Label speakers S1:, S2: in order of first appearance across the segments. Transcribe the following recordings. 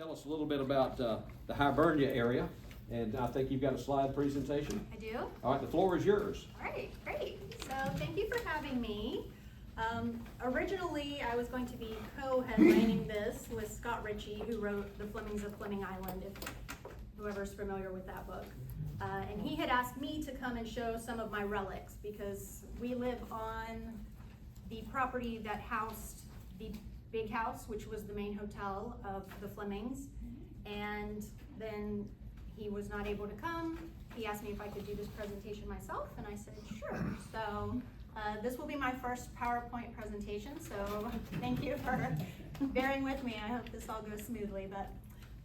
S1: Tell us a little bit about the Hibernia area, and I think you've got a slide presentation.
S2: I do.
S1: All right, the floor is yours.
S2: All right, great. So thank you for having me. Originally, I was going to be co-headlining this with Scott Ritchie, who wrote The Flemings of Fleming Island, if whoever's familiar with that book. And he had asked me to come and show some of my relics because we live on the property that housed the big house, which was the main hotel of the Flemings. And then he was not able to come. He asked me if I could do this presentation myself, and I said, sure. So this will be my first PowerPoint presentation, so thank you for bearing with me. I hope this all goes smoothly, but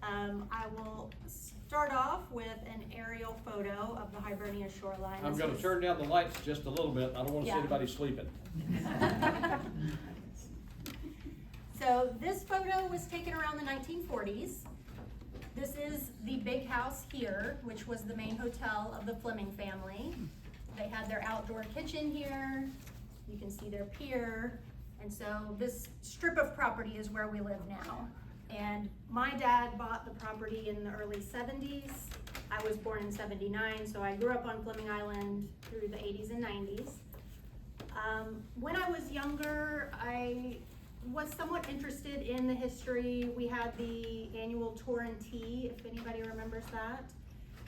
S2: I will start off with an aerial photo of the Hibernia shoreline.
S1: I'm going to turn down the lights just a little bit. I don't want to see anybody sleeping.
S2: So this photo was taken around the 1940s. This is the big house here, which was the main hotel of the Fleming family. They had their outdoor kitchen here. You can see their pier. And so this strip of property is where we live now. And my dad bought the property in the early 70s. I was born in 79, so I grew up on Fleming Island through the 80s and 90s. When I was younger, I was somewhat interested in the history. We had the annual Tour and Tea, if anybody remembers that.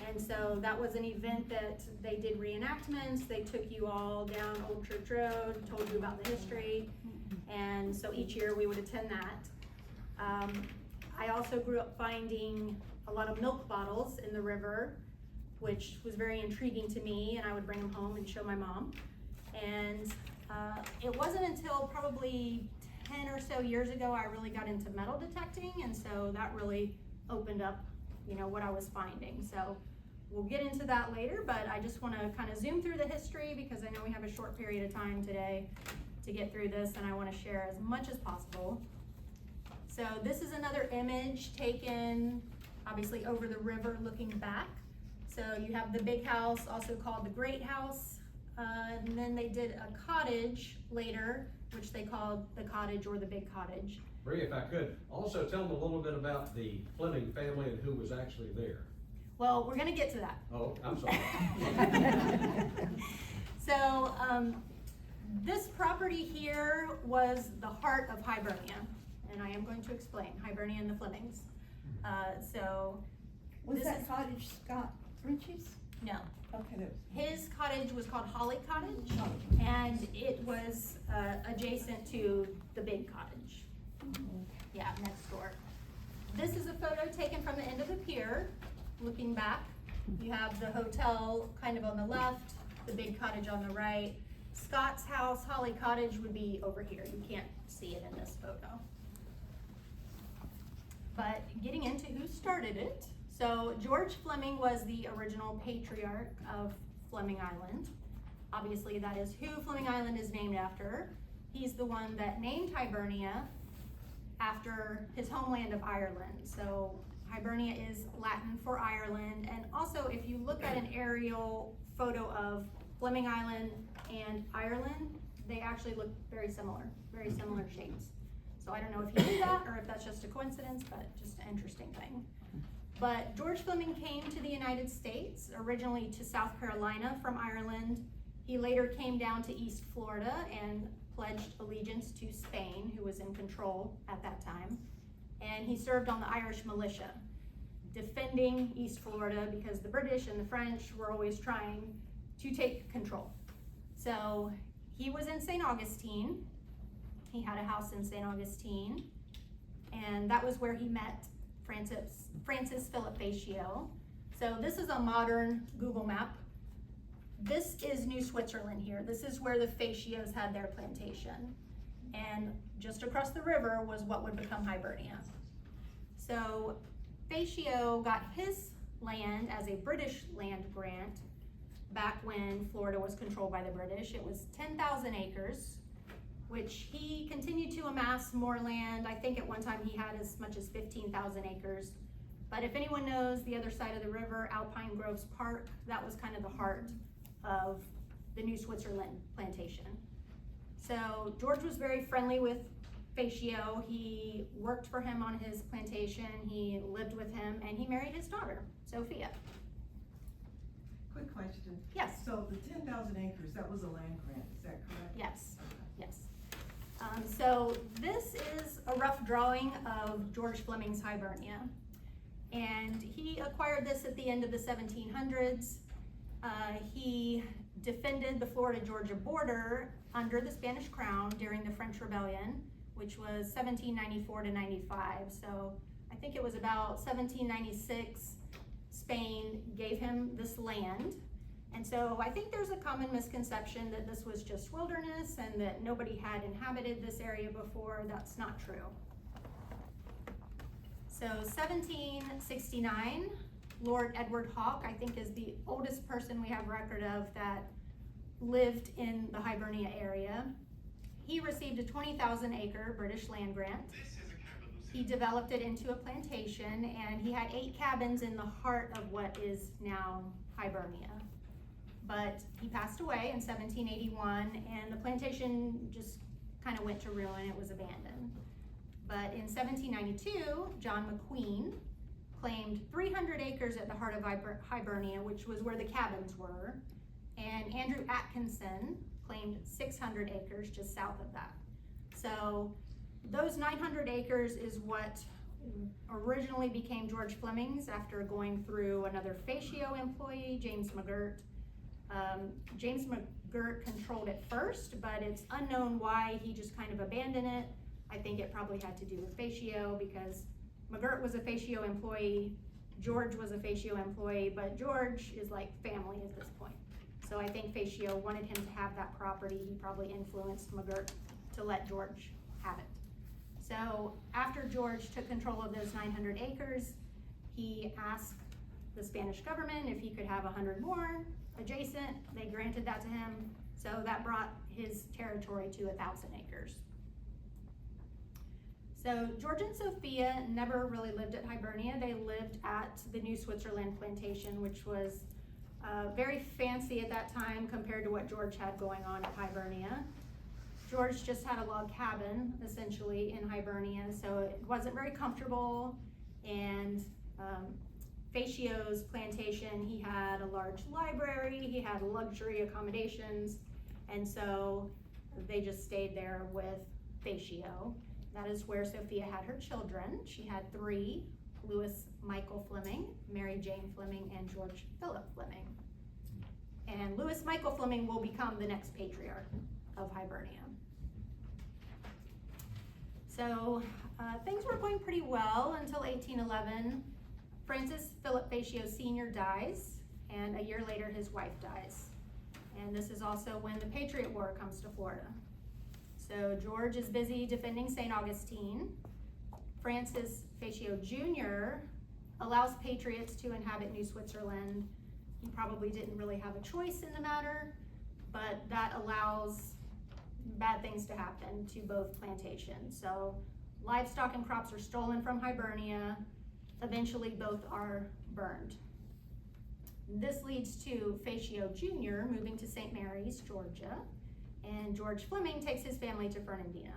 S2: And so that was an event that they did reenactments. They took you all down Old Church Road, told you about the history. And so each year we would attend that. I also grew up finding a lot of milk bottles in the river, which was very intriguing to me, and I would bring them home and show my mom. And it wasn't until probably 10 or so years ago I really got into metal detecting, and so that really opened up, what I was finding. So we'll get into that later, but I just want to kind of zoom through the history because I know we have a short period of time today to get through this, and I want to share as much as possible. So this is another image taken obviously over the river looking back. So you have the big house, also called the Great House, and then they did a cottage later, which they called the cottage or the big cottage.
S1: Bree, if I could, also tell them a little bit about the Fleming family and who was actually there.
S2: Well, we're gonna get to that.
S1: Oh, I'm sorry.
S2: So this property here was the heart of Hibernia, and I am going to explain Hibernia and the Flemings.
S3: Was that cottage Scott Ritchie's?
S2: No.
S3: Okay.
S2: His cottage was called Holly Cottage, and it was adjacent to the big cottage. Yeah, next door. This is a photo taken from the end of the pier, looking back. You have the hotel kind of on the left, the big cottage on the right. Scott's house, Holly Cottage, would be over here. You can't see it in this photo. But getting into who started it. So George Fleming was the original patriarch of Fleming Island. Obviously that is who Fleming Island is named after. He's the one that named Hibernia after his homeland of Ireland. So Hibernia is Latin for Ireland. And also if you look at an aerial photo of Fleming Island and Ireland, they actually look very similar shapes. So I don't know if you knew that or if that's just a coincidence, but just an interesting thing. But George Fleming came to the United States, originally to South Carolina from Ireland. He later came down to East Florida and pledged allegiance to Spain, who was in control at that time. And he served on the Irish militia, defending East Florida because the British and the French were always trying to take control. So he was in St. Augustine. He had a house in St. Augustine, and that was where he met Francis Philip Fascio. So this is a modern Google map. This is New Switzerland here. This is where the Fascios had their plantation. And just across the river was what would become Hibernia. So Fascio got his land as a British land grant back when Florida was controlled by the British. It was 10,000 acres, which he continued to amass more land. I think at one time he had as much as 15,000 acres. But if anyone knows the other side of the river, Alpine Groves Park, that was kind of the heart of the New Switzerland plantation. So George was very friendly with Fatio, he worked for him on his plantation, he lived with him, and he married his daughter, Sophia.
S4: Quick question.
S2: Yes.
S4: So the 10,000 acres, that was a land grant, is that correct?
S2: Yes, yes. So this is a rough drawing of George Fleming's Hibernia. And he acquired this at the end of the 1700s. He defended the Florida-Georgia border under the Spanish Crown during the French Rebellion, which was 1794 to 95. So I think it was about 1796, Spain gave him this land. And so I think there's a common misconception that this was just wilderness and that nobody had inhabited this area before. That's not true. So 1769, Lord Edward Hawke, I think, is the oldest person we have record of that lived in the Hibernia area. He received a 20,000 acre British land grant. He developed it into a plantation, and he had 8 cabins in the heart of what is now Hibernia. But he passed away in 1781, and the plantation just kind of went to ruin. It was abandoned. But in 1792, John McQueen claimed 300 acres at the heart of Hibernia, which was where the cabins were, and Andrew Atkinson claimed 600 acres just south of that. So those 900 acres is what originally became George Fleming's after going through another Fatio employee, James McGirt. James McGirt controlled it first, but it's unknown why he just kind of abandoned it. I think it probably had to do with Fatio, because McGirt was a Fatio employee, George was a Fatio employee, but George is like family at this point. So I think Fatio wanted him to have that property. He probably influenced McGirt to let George have it. So after George took control of those 900 acres, he asked the Spanish government if he could have 100 more adjacent. They granted that to him. So that brought his territory to 1,000 acres. So George and Sophia never really lived at Hibernia. They lived at the New Switzerland plantation, which was very fancy at that time compared to what George had going on at Hibernia. George just had a log cabin, essentially, in Hibernia, so it wasn't very comfortable. And Fatio's plantation, he had a large library, he had luxury accommodations, and so they just stayed there with Fatio. That is where Sophia had her children. She had 3, Louis Michael Fleming, Mary Jane Fleming, and George Philip Fleming. And Louis Michael Fleming will become the next patriarch of Hibernia. So things were going pretty well until 1811. Francis Philip Fatio Sr. dies, and a year later his wife dies. And this is also when the Patriot War comes to Florida. So George is busy defending St. Augustine. Francis Fatio Jr. allows patriots to inhabit New Switzerland. He probably didn't really have a choice in the matter, but that allows bad things to happen to both plantations. So livestock and crops are stolen from Hibernia. Eventually both are burned. This leads to Fatio Jr. moving to St. Mary's, Georgia, and George Fleming takes his family to Fernandina.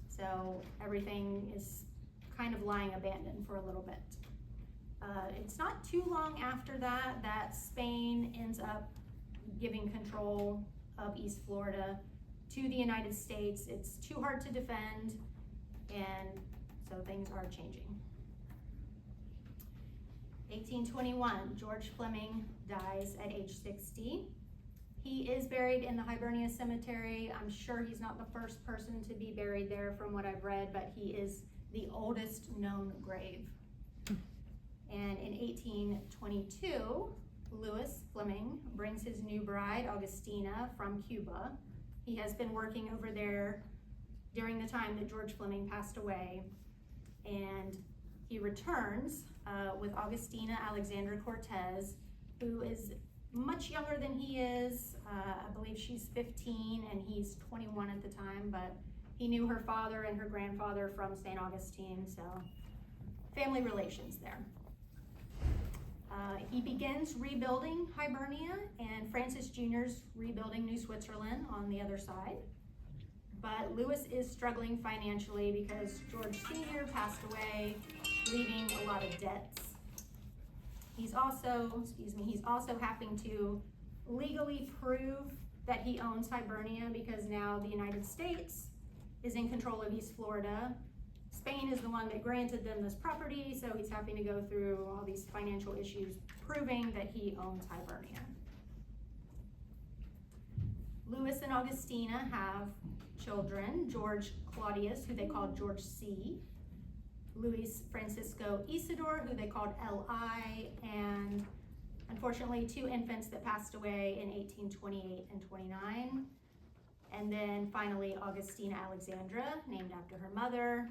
S2: So everything is kind of lying abandoned for a little bit. It's not too long after that that Spain ends up giving control of East Florida to the United States. It's too hard to defend, and so things are changing. 1821, George Fleming dies at age 60. He is buried in the Hibernia Cemetery. I'm sure he's not the first person to be buried there from what I've read, but he is the oldest known grave. And in 1822, Louis Fleming brings his new bride, Augustina, from Cuba. He has been working over there during the time that George Fleming passed away, and he returns with Augustina Alexandra Cortez, who is much younger than he is. I believe she's 15 and he's 21 at the time, but he knew her father and her grandfather from St. Augustine, so family relations there. He begins rebuilding Hibernia, and Francis Jr.'s rebuilding New Switzerland on the other side. But Lewis is struggling financially because George Sr. passed away, leaving a lot of debts. He's also having to legally prove that he owns Hibernia because now the United States is in control of East Florida. Spain is the one that granted them this property, so he's having to go through all these financial issues proving that he owns Hibernia. Lewis and Augustina have children, George Claudius, who they called George C., Luis Francisco Isidore, who they called L.I., and unfortunately 2 infants that passed away in 1828 and 29. And then finally Augustina Alexandra, named after her mother.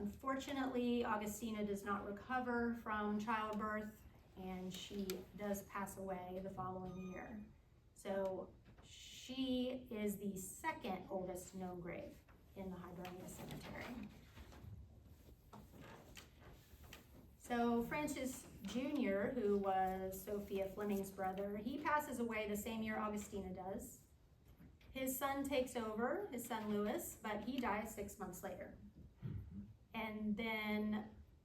S2: Unfortunately, Augustina does not recover from childbirth, and she does pass away the following year. So she is the 2nd oldest known grave in the Hibernia Cemetery. So Francis Jr., who was Sophia Fleming's brother, he passes away the same year Augustina does. His son takes over, his son Louis, but he dies 6 months later. And then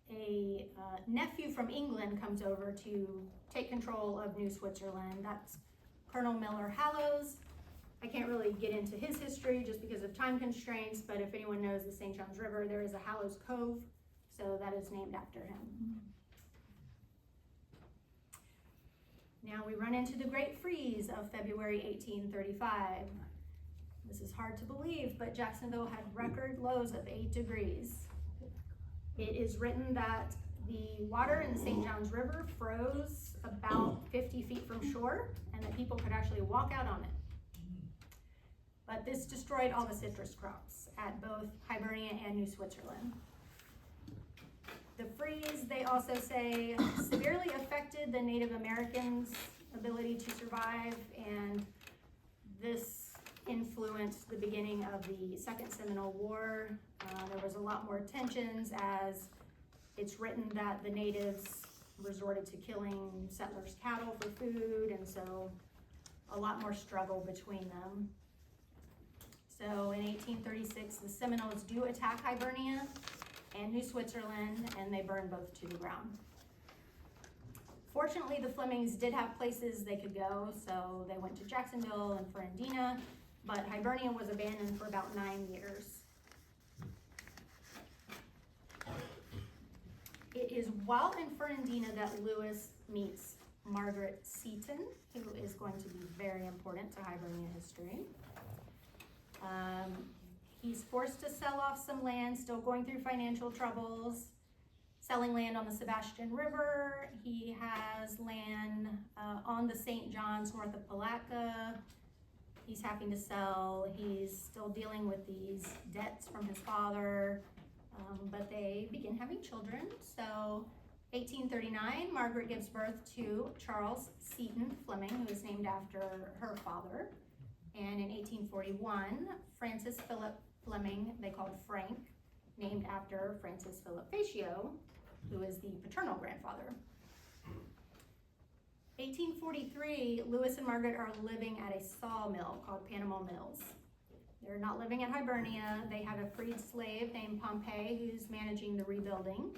S2: a nephew from England comes over to take control of New Switzerland. That's Colonel Miller Hallows. I can't really get into his history just because of time constraints, but if anyone knows the St. John's River, there is a Hallows Cove, so that is named after him. Now we run into the Great Freeze of February 1835. This is hard to believe, but Jacksonville had record lows of 8 degrees. It is written that the water in the St. John's River froze about 50 feet from shore, and that people could actually walk out on it. But this destroyed all the citrus crops at both Hibernia and New Switzerland. The freeze, they also say, severely affected the Native Americans' ability to survive, and this influenced the beginning of the Second Seminole War. There was a lot more tensions, as it's written that the natives resorted to killing settlers' cattle for food, and so a lot more struggle between them. So in 1836, the Seminoles do attack Hibernia and New Switzerland, and they burn both to the ground. Fortunately, the Flemings did have places they could go, so they went to Jacksonville and Fernandina, but Hibernia was abandoned for about 9 years. It is while in Fernandina that Lewis meets Margaret Seton, who is going to be very important to Hibernia history. He's forced to sell off some land, still going through financial troubles, selling land on the Sebastian River. He has land on the St. John's north of Palatka. He's having to sell. He's still dealing with these debts from his father, but they begin having children. So 1839, Margaret gives birth to Charles Seton Fleming, who is named after her father. And in 1841, Francis Philip Fleming, they called Frank, named after Francis Philip Fatio, who is the paternal grandfather. 1843, Lewis and Margaret are living at a sawmill called Panama Mills. They're not living at Hibernia. They have a freed slave named Pompey who's managing the rebuilding.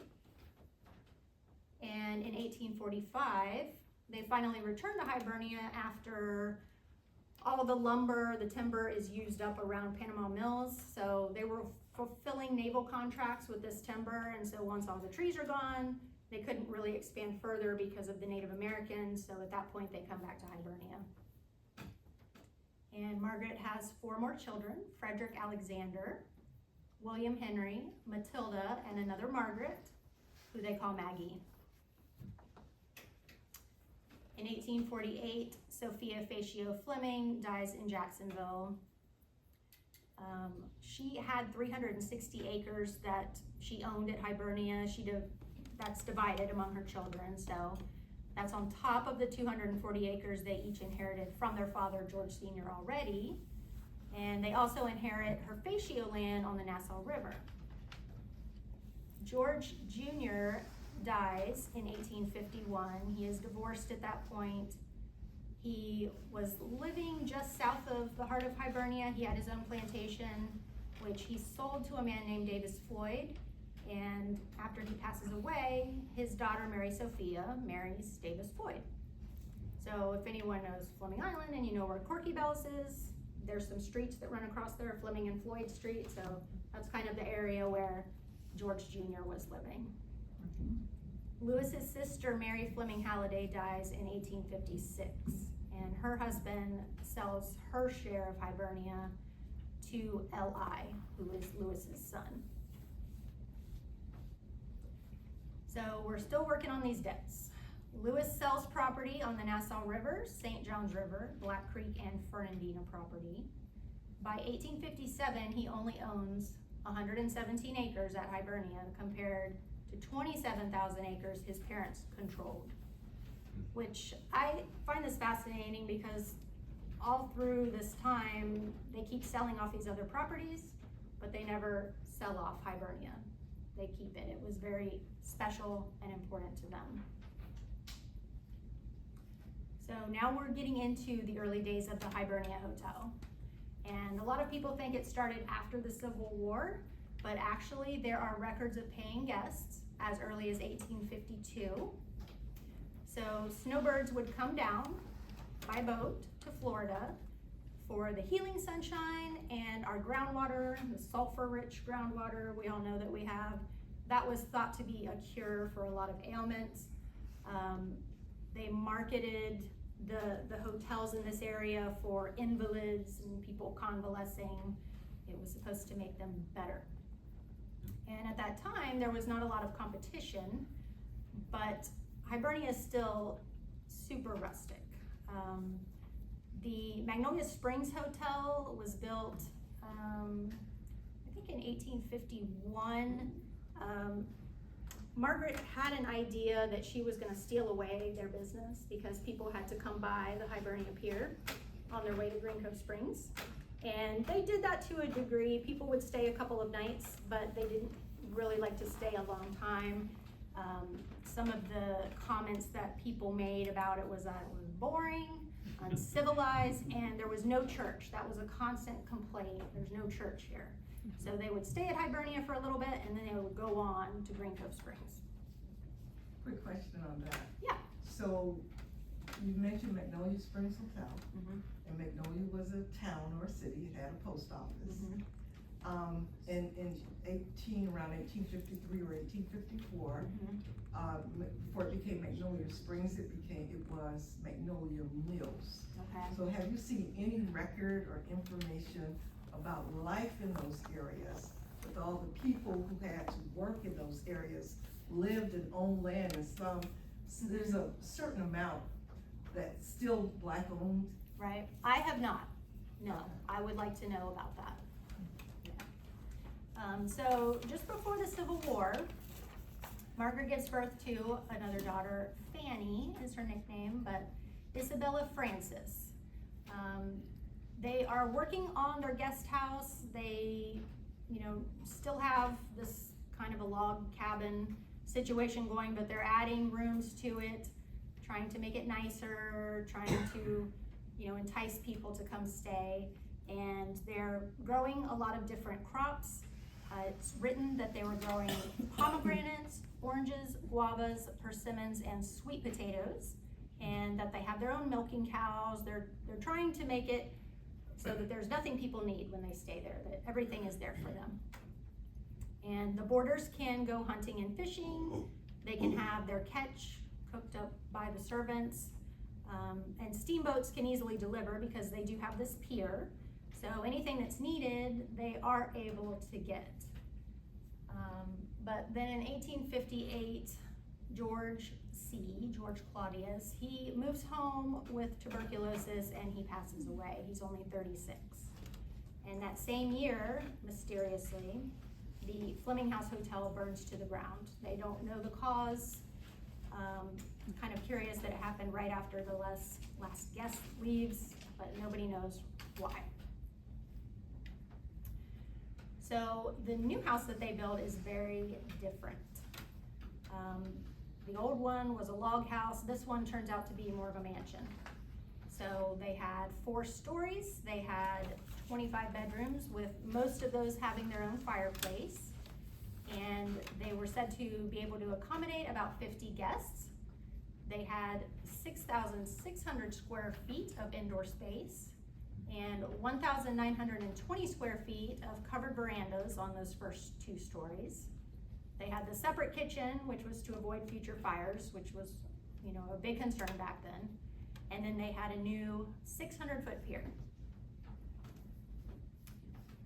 S2: And in 1845, they finally return to Hibernia after all the lumber, the timber is used up around Panama Mills. So they were fulfilling naval contracts with this timber, and so once all the trees are gone, they couldn't really expand further because of the Native Americans, so at that point they come back to Hibernia. And Margaret has 4 more children: Frederick Alexander, William Henry, Matilda, and another Margaret, who they call Maggie. In 1848, Sophia Fatio Fleming dies in Jacksonville. She had 360 acres that she owned at Hibernia. That's divided among her children, so that's on top of the 240 acres they each inherited from their father, George Sr. already. And they also inherit her Fatio land on the Nassau River. George Jr. dies in 1851. He is divorced at that point. He was living just south of the heart of Hibernia. He had his own plantation, which he sold to a man named Davis Floyd. And after he passes away, his daughter, Mary Sophia, marries Davis Floyd. So if anyone knows Fleming Island and you know where Corky Bells is, there's some streets that run across there, Fleming and Floyd Street. So that's kind of the area where George Jr. was living. Lewis's sister, Mary Fleming Halliday, dies in 1856, and her husband sells her share of Hibernia to L.I., who is Lewis's son. So we're still working on these debts. Lewis sells property on the Nassau River, St. Johns River, Black Creek, and Fernandina property. By 1857, he only owns 117 acres at Hibernia compared to 27,000 acres his parents controlled. Which I find this fascinating because all through this time, they keep selling off these other properties, but they never sell off Hibernia. They keep it. It was very special and important to them. So now we're getting into the early days of the Hibernia Hotel. And a lot of people think it started after the Civil War, but actually there are records of paying guests as early as 1852. So snowbirds would come down by boat to Florida for the healing sunshine and our groundwater, the sulfur-rich groundwater we all know that we have. That was thought to be a cure for a lot of ailments. They marketed the hotels in this area for invalids and people convalescing. It was supposed to make them better. And at that time, there was not a lot of competition, but Hibernia is still super rustic. The Magnolia Springs Hotel was built, I think in 1851. Margaret had an idea that she was gonna steal away their business because people had to come by the Hibernia Pier on their way to Green Cove Springs. And they did that to a degree. People would stay a couple of nights, but they didn't really like to stay a long time. Some of the comments that people made about it was that it was boring, uncivilized, and there was no church. That was a constant complaint. There's no church here. So they would stay at Hibernia for a little bit and then they would go on to Green Cove Springs.
S4: Quick question on that.
S2: Yeah.
S4: So you mentioned Magnolia Springs Hotel, and Magnolia was a town or a city. It had a post office. In around 1853 or 1854, before it became Magnolia Springs, it was Magnolia Mills.
S2: Okay.
S4: So have you seen any record or information about life in those areas with all the people who had to work in those areas, lived and owned land, and so there's a certain amount that's still Black owned?
S2: Right. I have not. No. I would like to know about that. So just before the Civil War, Margaret gives birth to another daughter. Fanny is her nickname, but Isabella Francis. They are working on their guest house. They, still have this kind of a log cabin situation going, but they're adding rooms to it, trying to make it nicer, trying to, entice people to come stay. And they're growing a lot of different crops. It's written that they were growing pomegranates, oranges, guavas, persimmons, and sweet potatoes, and that they have their own milking cows. They're trying to make it so that there's nothing people need when they stay there, that everything is there for them. And the boarders can go hunting and fishing. They can have their catch cooked up by the servants, and steamboats can easily deliver because they do have this pier. So anything that's needed, they are able to get. But then in 1858, George Claudius, he moves home with tuberculosis and he passes away. He's only 36. And that same year, mysteriously, the Fleming House Hotel burns to the ground. They don't know the cause. Kind of curious that it happened right after the last guest leaves, but nobody knows why. So the new house that they build is very different. The old one was a log house. This one turns out to be more of a mansion. So they had 4 stories, they had 25 bedrooms, with most of those having their own fireplace. And they were said to be able to accommodate about 50 guests. They had 6,600 square feet of indoor space and 1,920 square feet of covered verandas on those first 2 stories. They had the separate kitchen, which was to avoid future fires, which was, you know, a big concern back then. And then they had a new 600-foot pier.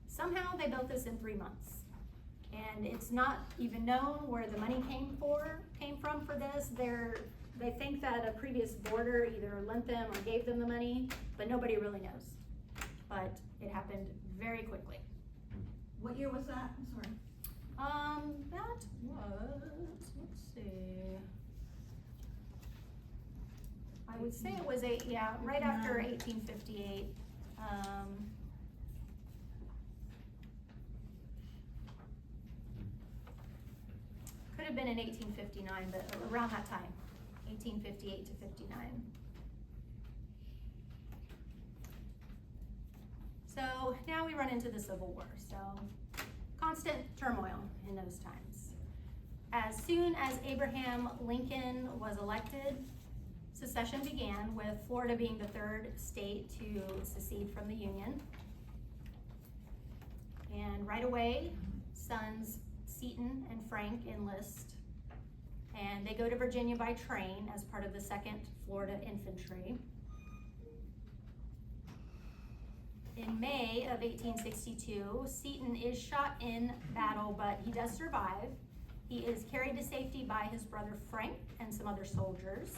S2: Somehow they built this in 3 months. And it's not even known where the money came from for this. They think that a previous boarder either lent them or gave them the money, but nobody really knows. But it happened very quickly.
S3: What year was that? I'm sorry.
S2: That was, let's see. I would say it was right after 1858. Could have been in 1859, but around that time, 1858 to 59. So now we run into the Civil War, so constant turmoil in those times. As soon as Abraham Lincoln was elected, secession began, with Florida being the 3rd state to secede from the Union. And right away, sons Seton and Frank enlist, and they go to Virginia by train as part of the 2nd Florida Infantry. In May of 1862, Seton is shot in battle, but he does survive. He is carried to safety by his brother Frank and some other soldiers,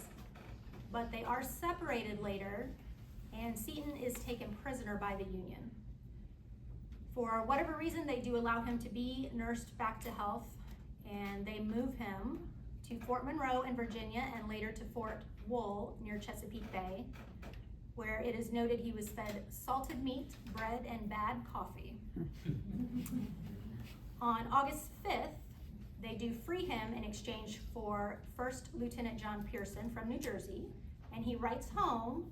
S2: but they are separated later, and Seton is taken prisoner by the Union. For whatever reason, they do allow him to be nursed back to health, and they move him to Fort Monroe in Virginia and later to Fort Wool near Chesapeake Bay, where it is noted he was fed salted meat, bread, and bad coffee. On August 5th, they do free him in exchange for 1st Lieutenant John Pearson from New Jersey, and he writes home,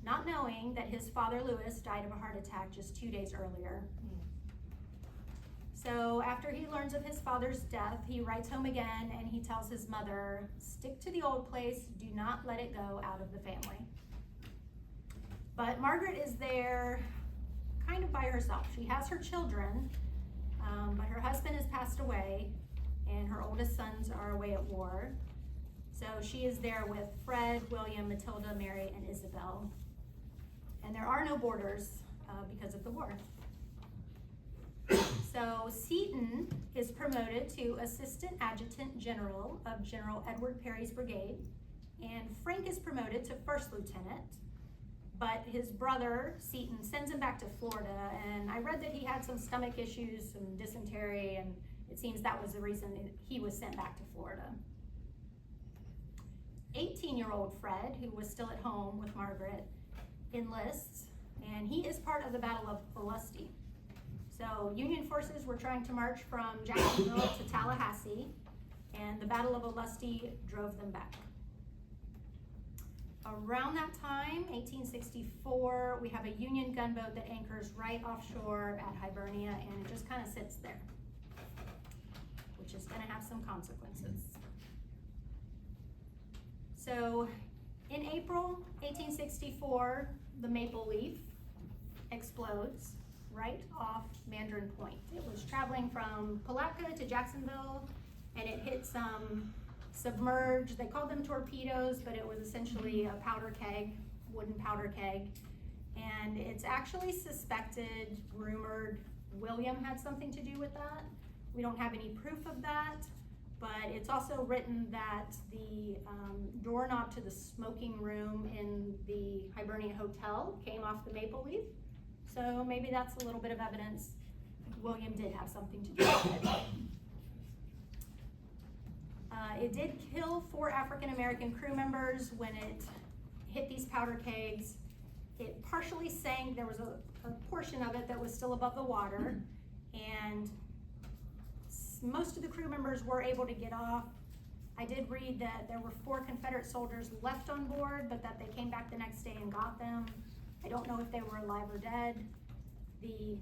S2: not knowing that his father Lewis died of a heart attack just 2 days earlier. So after he learns of his father's death, he writes home again and he tells his mother, stick to the old place, do not let it go out of the family. But Margaret is there kind of by herself. She has her children, but her husband has passed away and her oldest sons are away at war. So she is there with Fred, William, Matilda, Mary, and Isabel. And there are no borders because of the war. So Seton is promoted to Assistant Adjutant General of General Edward Perry's brigade, and Frank is promoted to 1st Lieutenant, but his brother, Seton, sends him back to Florida, and I read that he had some stomach issues, some dysentery, and it seems that was the reason he was sent back to Florida. 18-year-old Fred, who was still at home with Margaret, enlists, and he is part of the Battle of Olustee. So Union forces were trying to march from Jacksonville to Tallahassee, and the Battle of Olustee drove them back. Around that time, 1864, we have a Union gunboat that anchors right offshore at Hibernia, and it just kind of sits there, which is going to have some consequences. So in April 1864, the Maple Leaf explodes right off Mandarin Point. It was traveling from Palatka to Jacksonville, and it hit some submerged, they called them torpedoes, but it was essentially a powder keg, wooden powder keg. And it's actually suspected, rumored, William had something to do with that. We don't have any proof of that, but it's also written that the doorknob to the smoking room in the Hibernia Hotel came off the Maple Leaf. So maybe that's a little bit of evidence William did have something to do with it. It did kill 4 African-American crew members when it hit these powder kegs. It partially sank. There was a portion of it that was still above the water, and most of the crew members were able to get off. I did read that there were 4 Confederate soldiers left on board, but that they came back the next day and got them. I don't know if they were alive or dead. The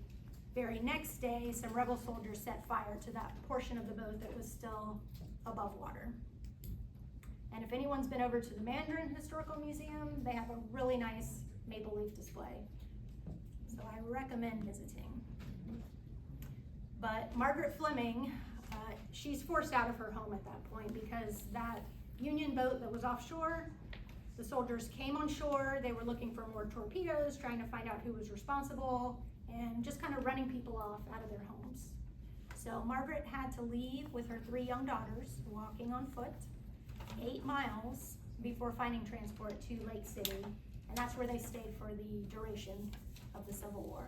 S2: very next day, some rebel soldiers set fire to that portion of the boat that was still above water. And if anyone's been over to the Mandarin Historical Museum, they have a really nice maple leaf display. So I recommend visiting. But Margaret Fleming, she's forced out of her home at that point because that Union boat that was offshore, the soldiers came on shore, they were looking for more torpedoes, trying to find out who was responsible, and just kind of running people off out of their homes. So Margaret had to leave with her 3 young daughters, walking on foot, 8 miles before finding transport to Lake City, and that's where they stayed for the duration of the Civil War.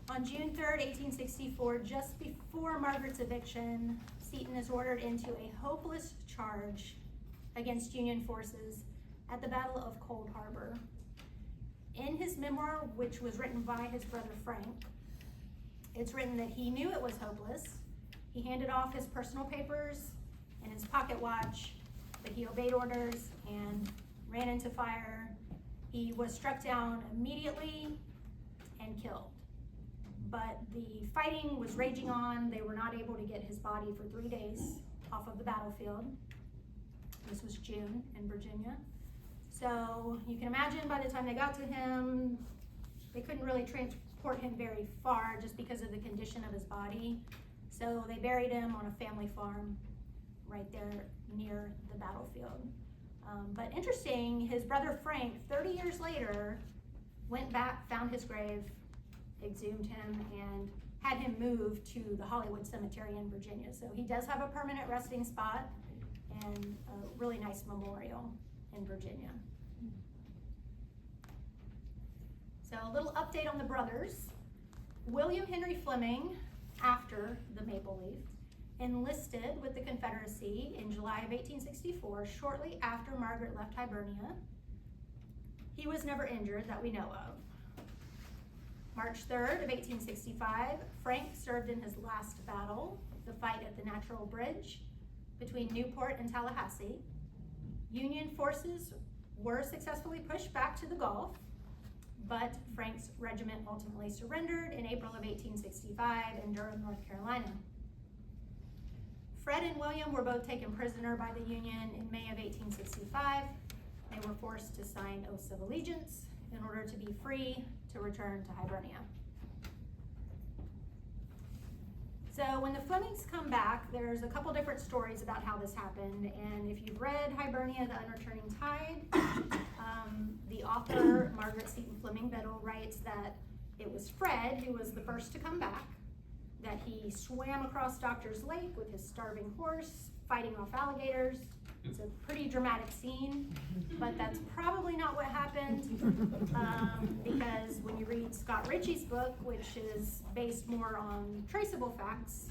S2: On June 3rd, 1864, just before Margaret's eviction, Seton is ordered into a hopeless charge against Union forces at the Battle of Cold Harbor. In his memoir, which was written by his brother Frank, it's written that he knew it was hopeless. He handed off his personal papers and his pocket watch, but he obeyed orders and ran into fire. He was struck down immediately and killed. But the fighting was raging on. They were not able to get his body for 3 days off of the battlefield. This was June in Virginia. So you can imagine by the time they got to him, they couldn't really transport him very far just because of the condition of his body. So they buried him on a family farm right there near the battlefield. But interesting, his brother Frank, 30 years later, went back, found his grave, exhumed him, and had him moved to the Hollywood Cemetery in Virginia. So he does have a permanent resting spot and a really nice memorial in Virginia. So a little update on the brothers. William Henry Fleming, after the Maple Leaf, enlisted with the Confederacy in July of 1864, shortly after Margaret left Hibernia. He was never injured that we know of. March 3rd of 1865, Frank served in his last battle, the fight at the Natural Bridge between Newport and Tallahassee. Union forces were successfully pushed back to the Gulf, but Frank's regiment ultimately surrendered in April of 1865 in Durham, North Carolina. Fred and William were both taken prisoner by the Union in May of 1865. They were forced to sign oaths of allegiance in order to be free to return to Hibernia. So when the Flemings come back, there's a couple different stories about how this happened, and if you've read Hibernia, the Unreturning Tide, the author, Margaret Seton Fleming Biddle, writes that it was Fred who was the first to come back, that he swam across Doctor's Lake with his starving horse, fighting off alligators. It's a pretty dramatic scene, but that's probably not what happened, because when you read Scott Ritchie's book, which is based more on traceable facts,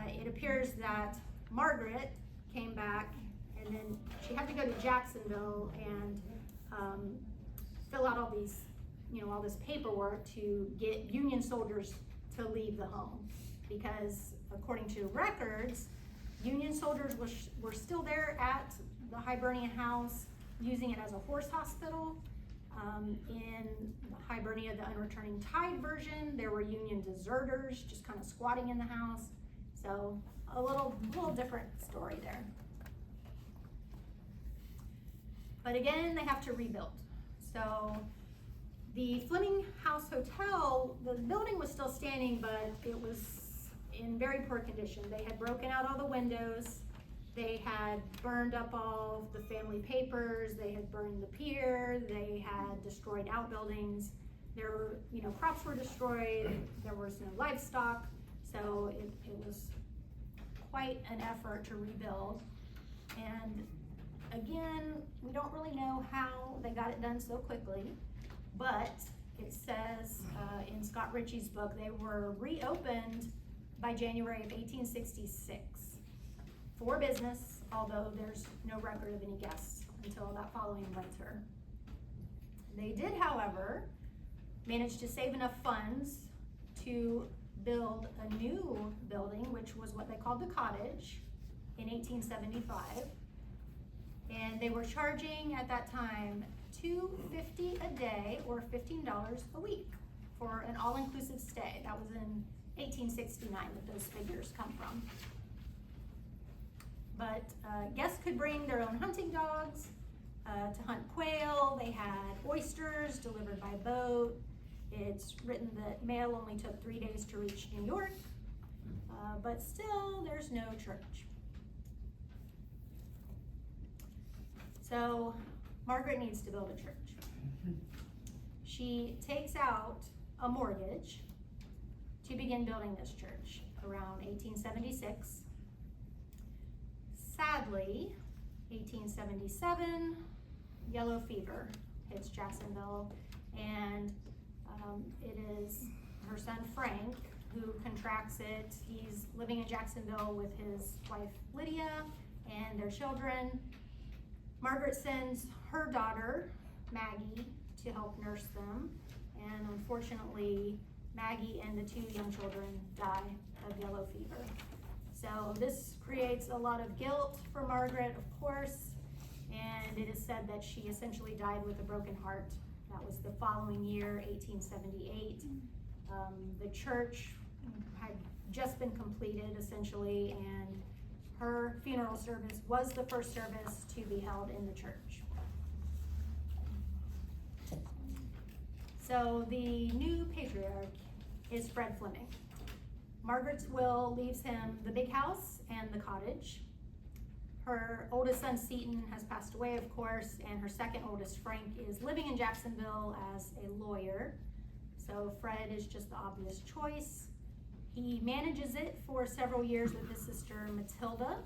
S2: it appears that Margaret came back and then she had to go to Jacksonville and fill out all these, all this paperwork to get Union soldiers to leave the home, because according to records, Union soldiers were still there at the Hibernia house, using it as a horse hospital. In Hibernia, the Unreturning Tide version, there were Union deserters just kind of squatting in the house. So a little different story there. But again, they have to rebuild. So the Fleming House Hotel, the building was still standing, but it was in very poor condition. They had broken out all the windows. They had burned up all the family papers. They had burned the pier. They had destroyed outbuildings. There were, crops were destroyed. There was no livestock. So it was quite an effort to rebuild. And again, we don't really know how they got it done so quickly, but it says in Scott Ritchie's book, they were reopened by January of 1866 for business, although there's no record of any guests until that following winter. They did, however, manage to save enough funds to build a new building, which was what they called the cottage, in 1875. And they were charging at that time $2.50 a day or $15 a week for an all-inclusive stay. That was in 1869 that those figures come from. But guests could bring their own hunting dogs to hunt quail. They had oysters delivered by boat. It's written that mail only took 3 days to reach New York, but still there's no church. So Margaret needs to build a church. She takes out a mortgage to begin building this church around 1876. Sadly, 1877, yellow fever hits Jacksonville, and it is her son Frank who contracts it. He's living in Jacksonville with his wife Lydia and their children. Margaret sends her daughter Maggie to help nurse them, and unfortunately Maggie and the 2 young children die of yellow fever. So this creates a lot of guilt for Margaret, of course, and it is said that she essentially died with a broken heart. That was the following year, 1878. The church had just been completed essentially, and her funeral service was the first service to be held in the church. So the new patriarch is Fred Fleming. Margaret's will leaves him the big house and the cottage. Her oldest son Seton has passed away, of course, and her second oldest Frank is living in Jacksonville as a lawyer. So Fred is just the obvious choice. He manages it for several years with his sister Matilda,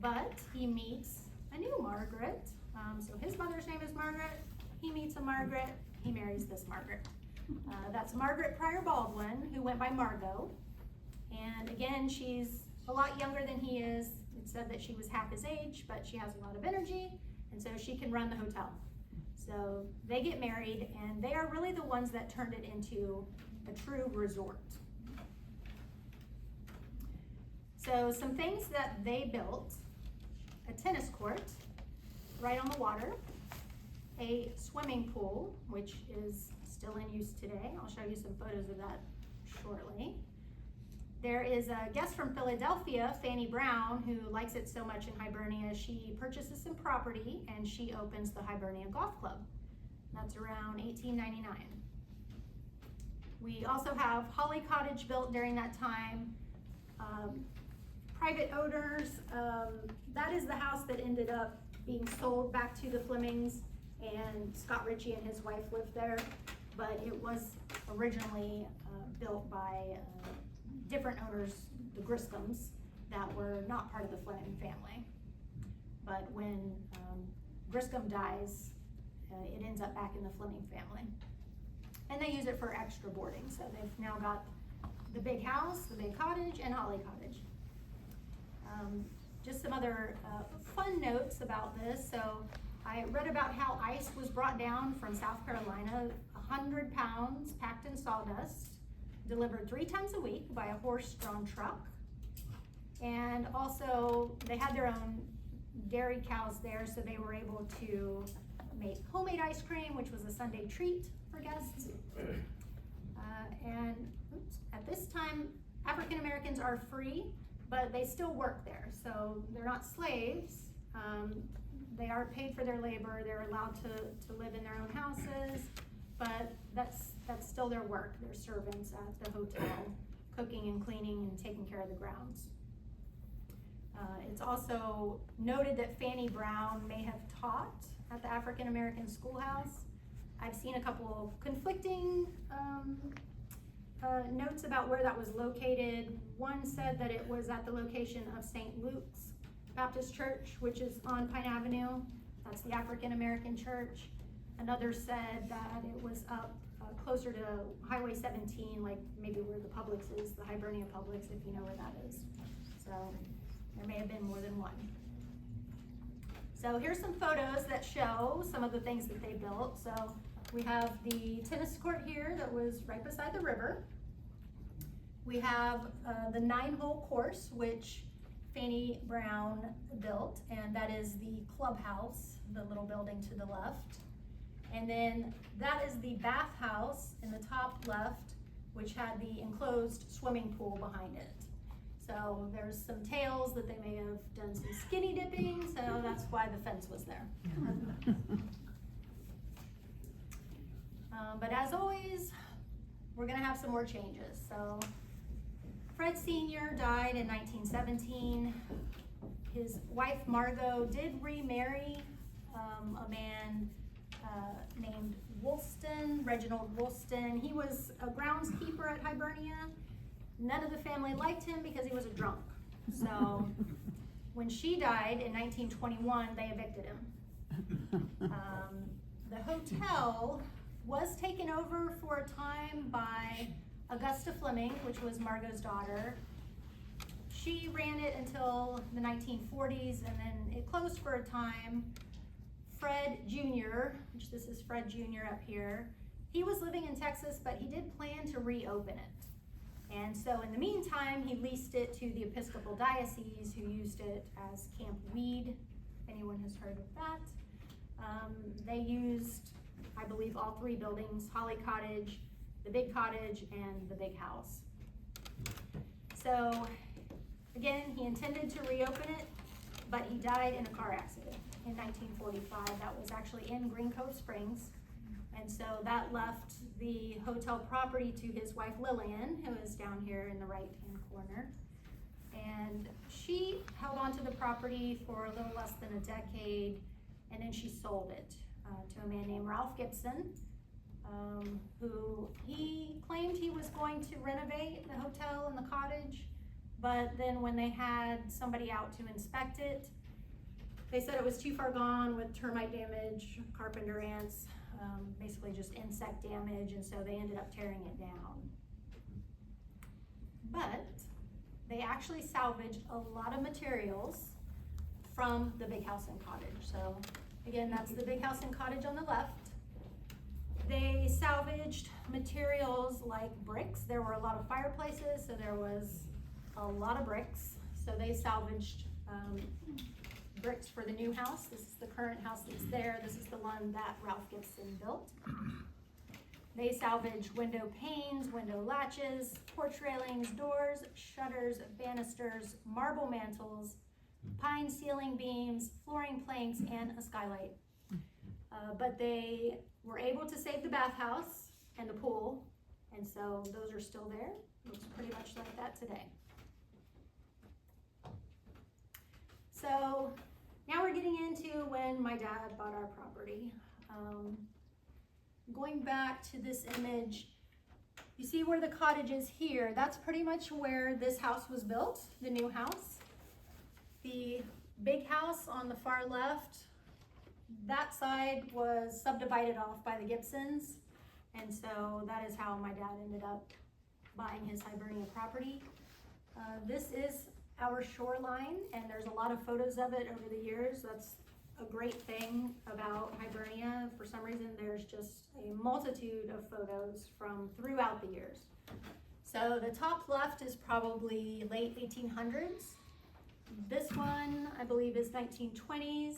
S2: but he meets a new Margaret. So his mother's name is Margaret. He meets a Margaret. He marries this Margaret. That's Margaret Pryor Baldwin, who went by Margot. And again, she's a lot younger than he is. It said that she was half his age, but she has a lot of energy, and so she can run the hotel. So they get married, and they are really the ones that turned it into a true resort. So some things that they built: a tennis court right on the water, a swimming pool, which is still in use today. I'll show you some photos of that shortly. There is a guest from Philadelphia, Fanny Brown, who likes it so much in Hibernia, she purchases some property and she opens the Hibernia Golf Club. That's around 1899. We also have Holly Cottage built during that time. Private owners, that is the house that ended up being sold back to the Flemings, and Scott Ritchie and his wife lived there, but it was originally built by different owners, the Griscoms, that were not part of the Fleming family. But when Griscom dies, it ends up back in the Fleming family. And they use it for extra boarding, so they've now got the big house, the big cottage, and Holly Cottage. Just some other fun notes about this. So I read about how ice was brought down from South Carolina, 100 pounds packed in sawdust, delivered 3 times a week by a horse-drawn truck. And also they had their own dairy cows there, so they were able to make homemade ice cream, which was a Sunday treat for guests. At this time, African Americans are free, but they still work there, so they're not slaves. They are paid for their labor. They're allowed to live in their own houses, but that's still their work. They're servants at the hotel, cooking and cleaning and taking care of the grounds. It's also noted that Fanny Brown may have taught at the African American schoolhouse. I've seen a couple of conflicting notes about where that was located. One said that it was at the location of St. Luke's Baptist Church, which is on Pine Avenue. That's the African American church. Another said that it was up closer to Highway 17, like maybe where the Publix is, the Hibernia Publix, if you know where that is. So there may have been more than one. So here's some photos that show some of the things that they built. So we have the tennis court here that was right beside the river. We have the 9-hole course, which Fanny Brown built, and that is the clubhouse, the little building to the left. And then that is the bathhouse in the top left, which had the enclosed swimming pool behind it. So there's some tales that they may have done some skinny dipping, so that's why the fence was there. But as always, we're gonna have some more changes. So Fred Sr. died in 1917. His wife Margot did remarry a man named Woolston, Reginald Woolston. He was a groundskeeper at Hibernia. None of the family liked him because he was a drunk. So when she died in 1921, they evicted him. The hotel was taken over for a time by Augusta Fleming, which was Margot's daughter. She ran it until the 1940s, and then it closed for a time. Fred Jr., which this is Fred Jr. up here, he was living in Texas, but he did plan to reopen it. And so in the meantime, he leased it to the Episcopal Diocese, who used it as Camp Weed, if anyone has heard of that. They used, I believe, all 3 buildings, Holly Cottage, the Big Cottage, and the Big House. So again, he intended to reopen it, but he died in a car accident in 1945. That was actually in Green Cove Springs. And so that left the hotel property to his wife Lillian, who is down here in the right-hand corner. And she held on to the property for a little less than a decade, and then she sold it to a man named Ralph Gibson, who he claimed he was going to renovate the hotel and the cottage, but then when they had somebody out to inspect it, they said it was too far gone with termite damage, carpenter ants, basically just insect damage, and so they ended up tearing it down. But they actually salvaged a lot of materials from the Big House and Cottage. So again, that's the Big House and Cottage on the left. They salvaged materials like bricks. There were a lot of fireplaces, so there was a lot of bricks. So they salvaged bricks for the new house. This is the current house that's there. This is the one that Ralph Gibson built. They salvaged window panes, window latches, porch railings, doors, shutters, banisters, marble mantles, pine ceiling beams, flooring planks, and a skylight. But they were able to save the bathhouse and the pool, and so those are still there. Looks pretty much like that today. So now we're getting into when my dad bought our property. Going back to this image, you see where the cottage is here. That's pretty much where this house was built, the new house. The big house on the far left, that side was subdivided off by the Gibsons, and so that is how my dad ended up buying his Hibernia property. This is our shoreline, and there's a lot of photos of it over the years. That's a great thing about Hibernia. For some reason, there's just a multitude of photos from throughout the years. So the top left is probably late 1800s. This one, I believe, is 1920s.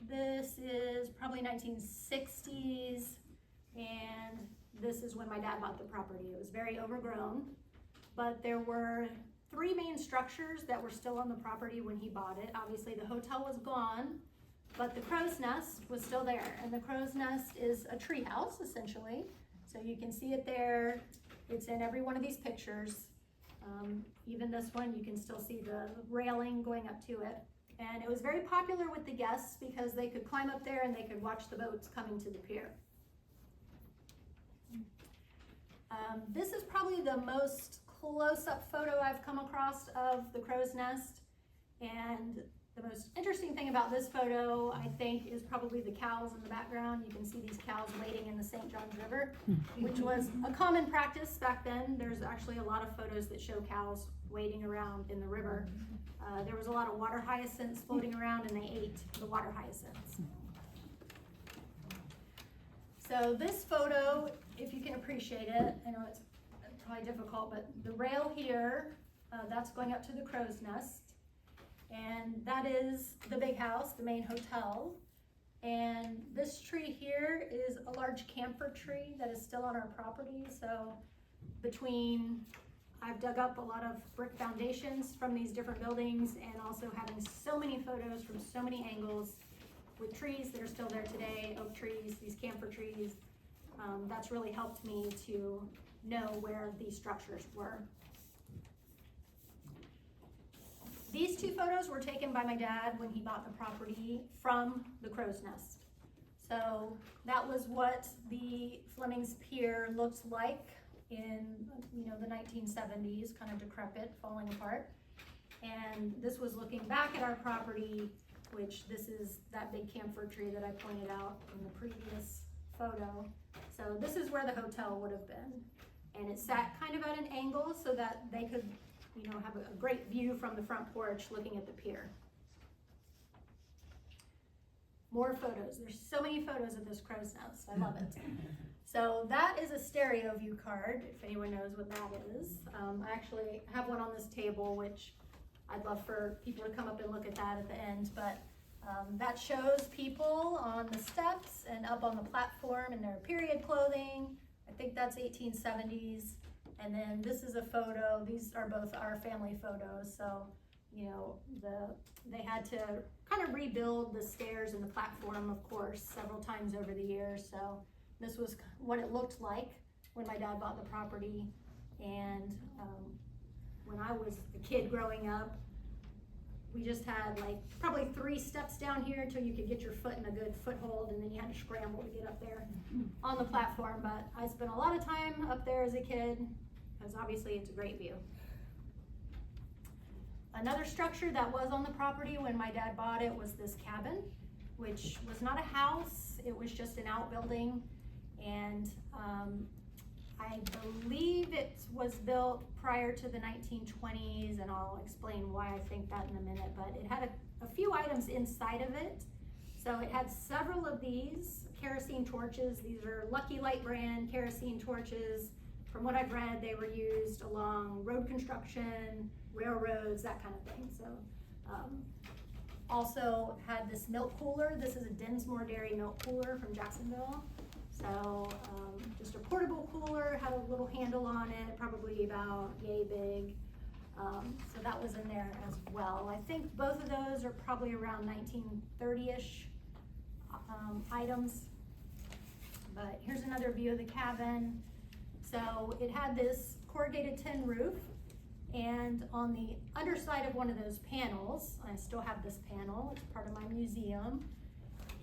S2: This is probably 1960s, and this is when my dad bought the property. It was very overgrown, but there were 3 main structures that were still on the property when he bought it. Obviously, the hotel was gone, but the crow's nest was still there, and the crow's nest is a tree house, essentially. So you can see it there. It's in every one of these pictures. Even this one, you can still see the railing going up to it. And it was very popular with the guests because they could climb up there and they could watch the boats coming to the pier. This is probably the most close-up photo I've come across of the crow's nest. And the most interesting thing about this photo, I think, is probably the cows in the background. You can see these cows wading in the St. Johns River, which was a common practice back then. There's actually a lot of photos that show cows wading around in the river. There was a lot of water hyacinths floating around, and they ate the water hyacinths. So this photo, if you can appreciate it, I know it's probably difficult, but the rail here, that's going up to the crow's nest. And that is the big house, the main hotel. And this tree here is a large camphor tree that is still on our property. So I've dug up a lot of brick foundations from these different buildings, and also having so many photos from so many angles with trees that are still there today, oak trees, these camphor trees. That's really helped me to know where these structures were. These two photos were taken by my dad when he bought the property from the crow's nest. So that was what the Fleming's Pier looked like in, the 1970s, kind of decrepit, falling apart. And this was looking back at our property, which this is that big camphor tree that I pointed out in the previous photo. So this is where the hotel would have been. And it sat kind of at an angle so that they could, have a great view from the front porch looking at the pier. More photos. There's so many photos of this crow's nest. I love it. So that is a stereo view card, if anyone knows what that is. I actually have one on this table, which I'd love for people to come up and look at that at the end. But that shows people on the steps and up on the platform in their period clothing. I think that's 1870s. And then this is a photo. These are both our family photos. So, they had to kind of rebuild the stairs and the platform, of course, several times over the years. So this was what it looked like when my dad bought the property. And when I was a kid growing up, we just had probably 3 steps down here until you could get your foot in a good foothold, and then you had to scramble to get up there on the platform. But I spent a lot of time up there as a kid, because obviously it's a great view. Another structure that was on the property when my dad bought it was this cabin, which was not a house, it was just an outbuilding. And I believe it was built prior to the 1920s, and I'll explain why I think that in a minute, but it had a few items inside of it. So it had several of these kerosene torches. These are Lucky Light brand kerosene torches. From what I've read, they were used along road construction, railroads, that kind of thing. So also had this milk cooler. This is a Dinsmore Dairy milk cooler from Jacksonville. So just a portable cooler, had a little handle on it, probably about yay big. So that was in there as well. I think both of those are probably around 1930-ish items. But here's another view of the cabin. So it had this corrugated tin roof, and on the underside of one of those panels, I still have this panel, it's part of my museum,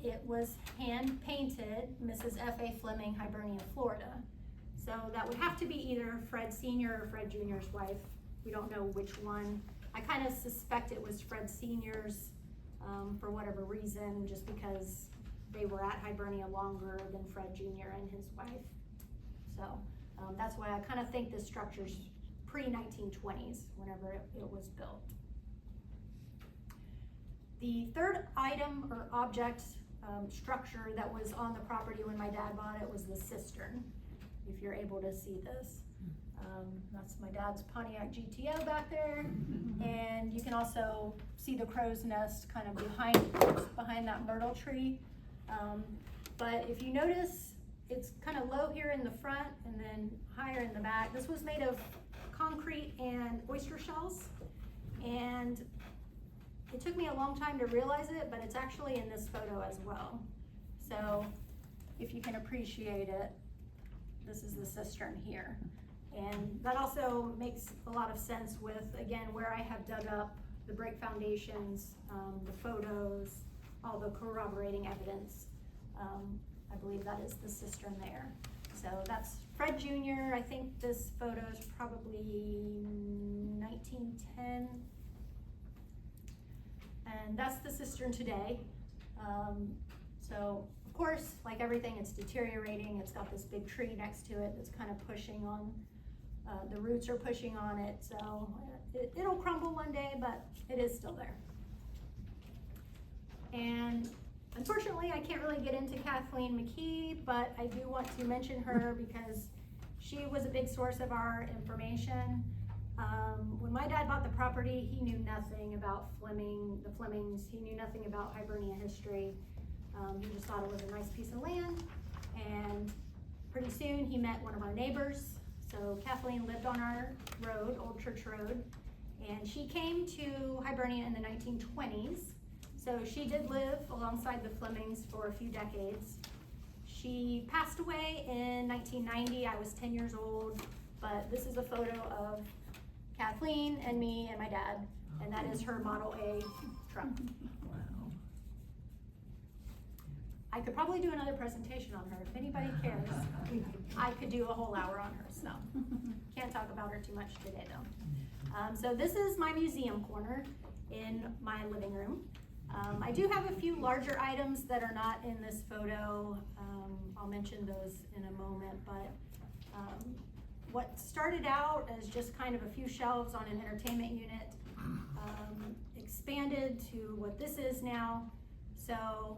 S2: it was hand painted Mrs. F.A. Fleming, Hibernia, Florida. So that would have to be either Fred Sr. or Fred Jr.'s wife. We don't know which one. I kind of suspect it was Fred Sr.'s for whatever reason, just because they were at Hibernia longer than Fred Jr. and his wife. So that's why I kind of think this structure's pre-1920s, whenever it was built. The third item or object structure that was on the property when my dad bought it was the cistern, if you're able to see this. That's my dad's Pontiac GTO back there. And you can also see the crow's nest kind of behind that myrtle tree. But if you notice, it's kind of low here in the front and then higher in the back. This was made of concrete and oyster shells. And it took me a long time to realize it, but it's actually in this photo as well. So if you can appreciate it, this is the cistern here. And that also makes a lot of sense with, again, where I have dug up the brick foundations, the photos, all the corroborating evidence. I believe that is the cistern there. So that's Fred Jr. I think this photo is probably 1910. And that's the cistern today. So of course, like everything, it's deteriorating. It's got this big tree next to it that's kind of pushing on, the roots are pushing on it. So it'll crumble one day, but it is still there. And unfortunately, I can't really get into Kathleen McGhee, but I do want to mention her because She was a big source of our information. When my dad bought the property, he knew nothing about the Flemings. He knew nothing about Hibernia history. He just thought it was a nice piece of land. And pretty soon he met one of our neighbors. So Kathleen lived on our road, Old Church Road, and she came to Hibernia in the 1920s. So she did live alongside the Flemings for a few decades. She passed away in 1990. I was 10 years old, but this is a photo of Kathleen and me and my dad, and that is her Model A truck.
S5: Wow.
S2: I could probably do another presentation on her. If anybody cares, I could do a whole hour on her, so can't talk about her too much today though. So this is my museum corner in my living room. I do have a few larger items that are not in this photo. I'll mention those in a moment, but what started out as just kind of a few shelves on an entertainment unit expanded to what this is now. So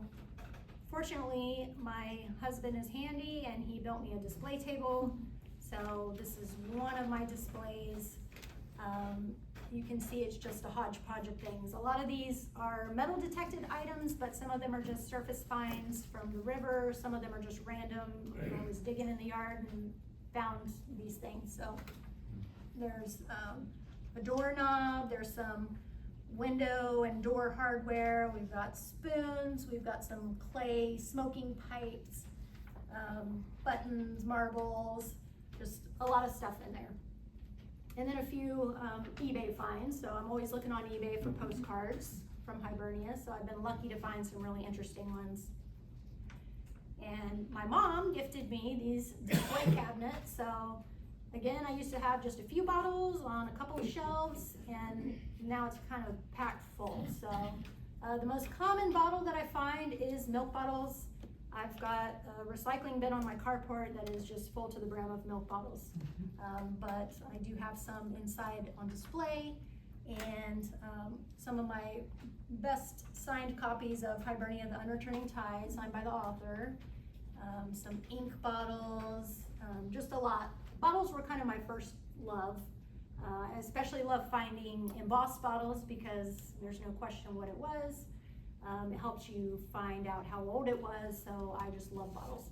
S2: fortunately, my husband is handy and he built me a display table. So this is one of my displays. You can see it's just a hodgepodge of things. A lot of these are metal detected items, but some of them are just surface finds from the river. Some of them are just random. I was digging in the yard and found these things. So there's a doorknob, there's some window and door hardware, we've got spoons, we've got some clay smoking pipes, buttons, marbles, just a lot of stuff in there. And then a few eBay finds. So I'm always looking on eBay for postcards from Hibernia. So I've been lucky to find some really interesting ones. And my mom gifted me these display cabinets. So again, I used to have just a few bottles on a couple of shelves, and now it's kind of packed full. So the most common bottle that I find is milk bottles. I've got a recycling bin on my carport that is just full to the brim of milk bottles. But I do have some inside on display, and some of my best signed copies of Hibernia, the Unreturning Tide, signed by the author. Some ink bottles, just a lot. Bottles were kind of my first love. I especially love finding embossed bottles because there's no question what it was. It helps you find out how old it was, so I just love bottles.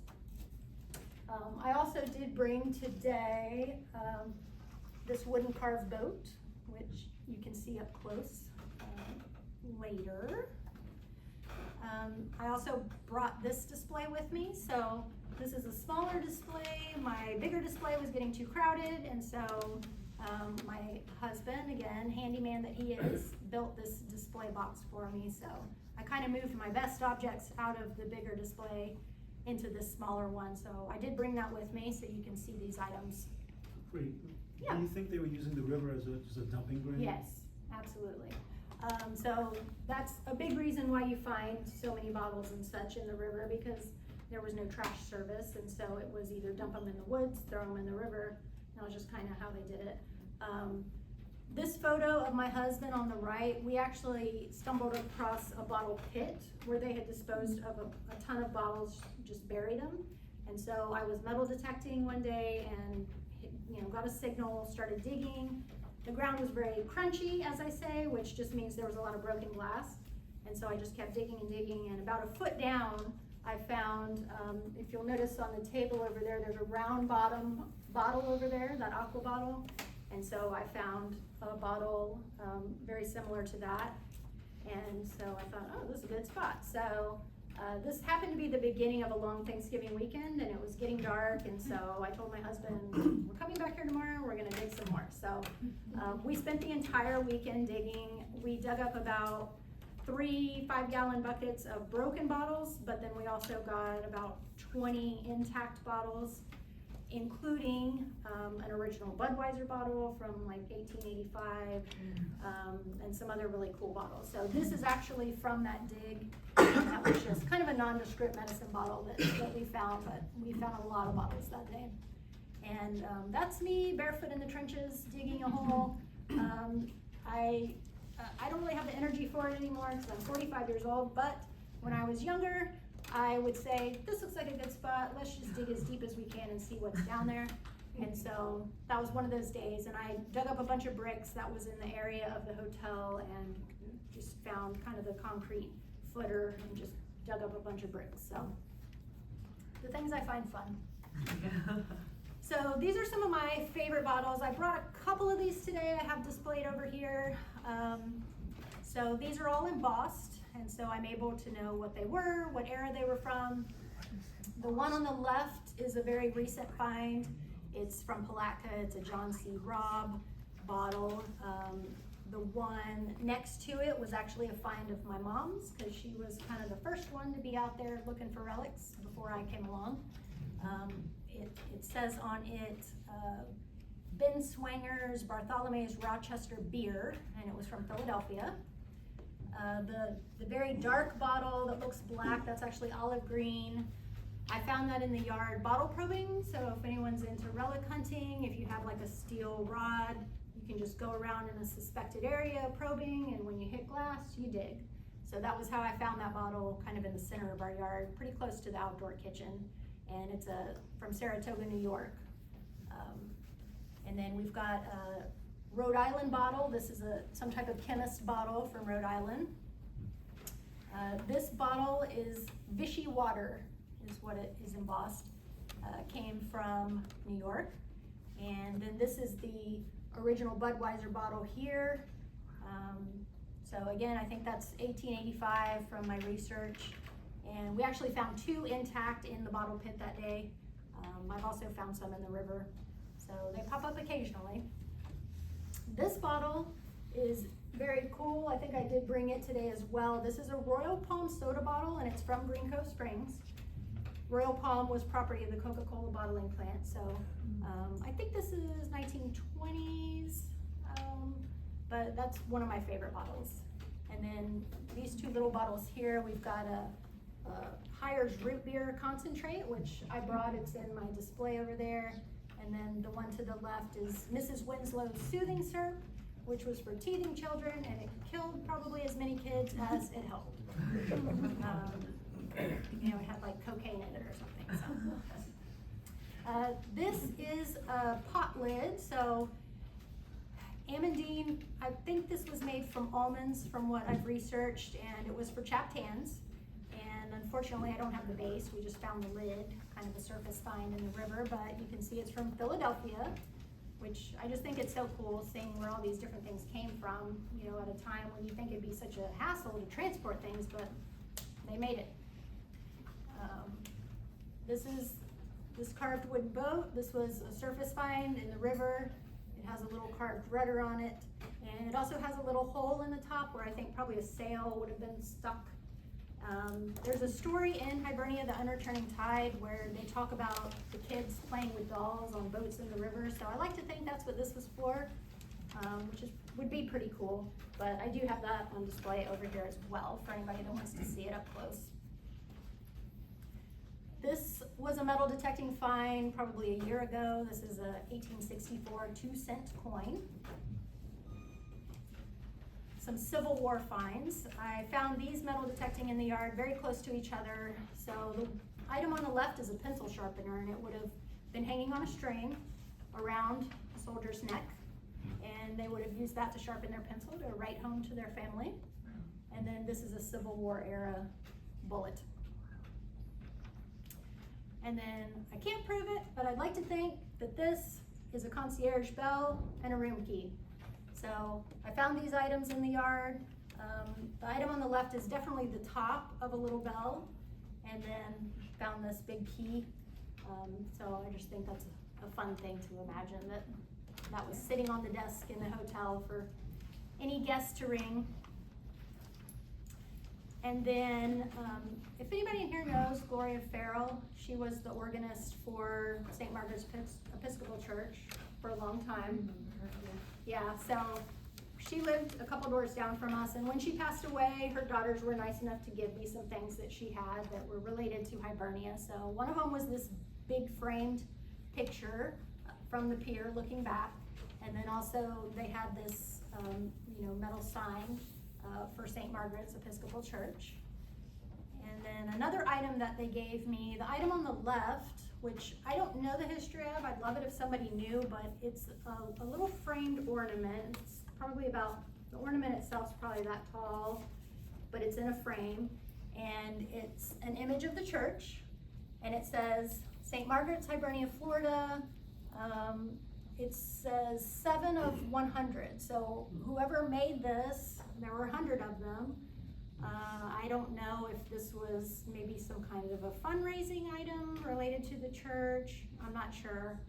S2: I also did bring today this wooden carved boat, which you can see up close later. I also brought this display with me, so this is a smaller display. My bigger display was getting too crowded, and so my husband, again, handyman that he is, built this display box for me. So I kind of moved my best objects out of the bigger display into this smaller one. So I did bring that with me so you can see these items.
S6: Great.
S2: Yeah.
S6: Do you think they were using the river as a dumping ground?
S2: Yes, absolutely. So that's a big reason why you find so many bottles and such in the river, because there was no trash service, and so it was either dump them in the woods, throw them in the river. That was just kind of how they did it. This photo of my husband on the right, we actually stumbled across a bottle pit where they had disposed of a ton of bottles, just buried them. And so I was metal detecting one day and got a signal, started digging. The ground was very crunchy, as I say, which just means there was a lot of broken glass. And so I just kept digging and digging, and about a foot down, I found, if you'll notice on the table over there, there's a round bottom bottle over there, that aqua bottle. And so I found a bottle very similar to that. And so I thought, oh, this is a good spot. So this happened to be the beginning of a long Thanksgiving weekend, and it was getting dark. And so I told my husband, we're coming back here tomorrow, we're gonna dig some more. So we spent the entire weekend digging. We dug up about 3 5-gallon buckets of broken bottles, but then we also got about 20 intact bottles, including an original Budweiser bottle from like 1885, and some other really cool bottles. So this is actually from that dig. That was just kind of a nondescript medicine bottle that we found, but we found a lot of bottles that day. And that's me barefoot in the trenches, digging a hole. I don't really have the energy for it anymore because I'm 45 years old, but when I was younger, I would say, this looks like a good spot, let's just dig as deep as we can and see what's down there. And so that was one of those days, and I dug up a bunch of bricks that was in the area of the hotel and just found kind of the concrete footer and just dug up a bunch of bricks, so. The things I find fun. So these are some of my favorite bottles. I brought a couple of these today I have displayed over here. So these are all embossed, and so I'm able to know what they were, what era they were from. The one on the left is a very recent find. It's from Palatka, it's a John C. Robb bottle. The one next to it was actually a find of my mom's, because she was kind of the first one to be out there looking for relics before I came along. It says on it, Ben Swanger's Bartholomew's Rochester beer, and it was from Philadelphia. The very dark bottle that looks black, that's actually olive green. I found that in the yard bottle probing, so if anyone's into relic hunting, if you have like a steel rod, you can just go around in a suspected area probing, and when you hit glass, you dig. So that was how I found that bottle, kind of in the center of our yard, pretty close to the outdoor kitchen. And it's from Saratoga, New York. And then we've got a Rhode Island bottle. This is some type of chemist bottle from Rhode Island. This bottle is Vichy water, is what it is embossed. Came from New York. And then this is the original Budweiser bottle here. So again, I think that's 1885 from my research. And we actually found 2 intact in the bottle pit that day. I've also found some in the river. So they pop up occasionally. This bottle is very cool. I think I did bring it today as well. This is a Royal Palm soda bottle, and it's from Green Cove Springs. Royal Palm was property of the Coca-Cola bottling plant. So I think this is 1920s, but that's one of my favorite bottles. And then these 2 little bottles here, we've got a Hires root beer concentrate, which I brought. It's in my display over there. And then the one to the left is Mrs. Winslow's soothing syrup, which was for teething children, and it killed probably as many kids as it helped. It had like cocaine in it or something. So. This is a pot lid. So Amandine, I think this was made from almonds from what I've researched, and it was for chapped hands. And unfortunately, I don't have the base. We just found the lid, kind of a surface find in the river, but you can see it's from Philadelphia, which I just think it's so cool seeing where all these different things came from, at a time when you think it'd be such a hassle to transport things, but they made it. This is this carved wooden boat. This was a surface find in the river. It has a little carved rudder on it, and it also has a little hole in the top where I think probably a sail would have been stuck. There's a story in Hibernia, The Unreturning Tide, where they talk about the kids playing with dolls on boats in the river. So I like to think that's what this was for, which would be pretty cool. But I do have that on display over here as well for anybody that wants to see it up close. This was a metal detecting find probably a year ago. This is a 1864 2-cent coin. Some Civil War finds. I found these metal detecting in the yard very close to each other. So the item on the left is a pencil sharpener, and it would have been hanging on a string around a soldier's neck, and they would have used that to sharpen their pencil to write home to their family. And then this is a Civil War era bullet. And then I can't prove it, but I'd like to think that this is a concierge bell and a room key. So I found these items in the yard. The item on the left is definitely the top of a little bell, and then found this big key. So I just think that's a fun thing to imagine, that was sitting on the desk in the hotel for any guest to ring. And then, if anybody in here knows Gloria Farrell, she was the organist for St. Margaret's Episcopal Church for a long time. Yeah, so she lived a couple doors down from us, and when she passed away, her daughters were nice enough to give me some things that she had that were related to Hibernia. So one of them was this big framed picture from the pier looking back, and then also they had this metal sign for St. Margaret's Episcopal Church. And then another item that they gave me, the item on the left which I don't know the history of. I'd love it if somebody knew, but it's a little framed ornament. It's probably about, the ornament itself is probably that tall, but it's in a frame, and it's an image of the church, and it says St. Margaret's, Hibernia, Florida. It says 7 of 100. So whoever made this, there were 100 of them. I don't know if this was maybe some kind of a fundraising item related to the church. I'm not sure.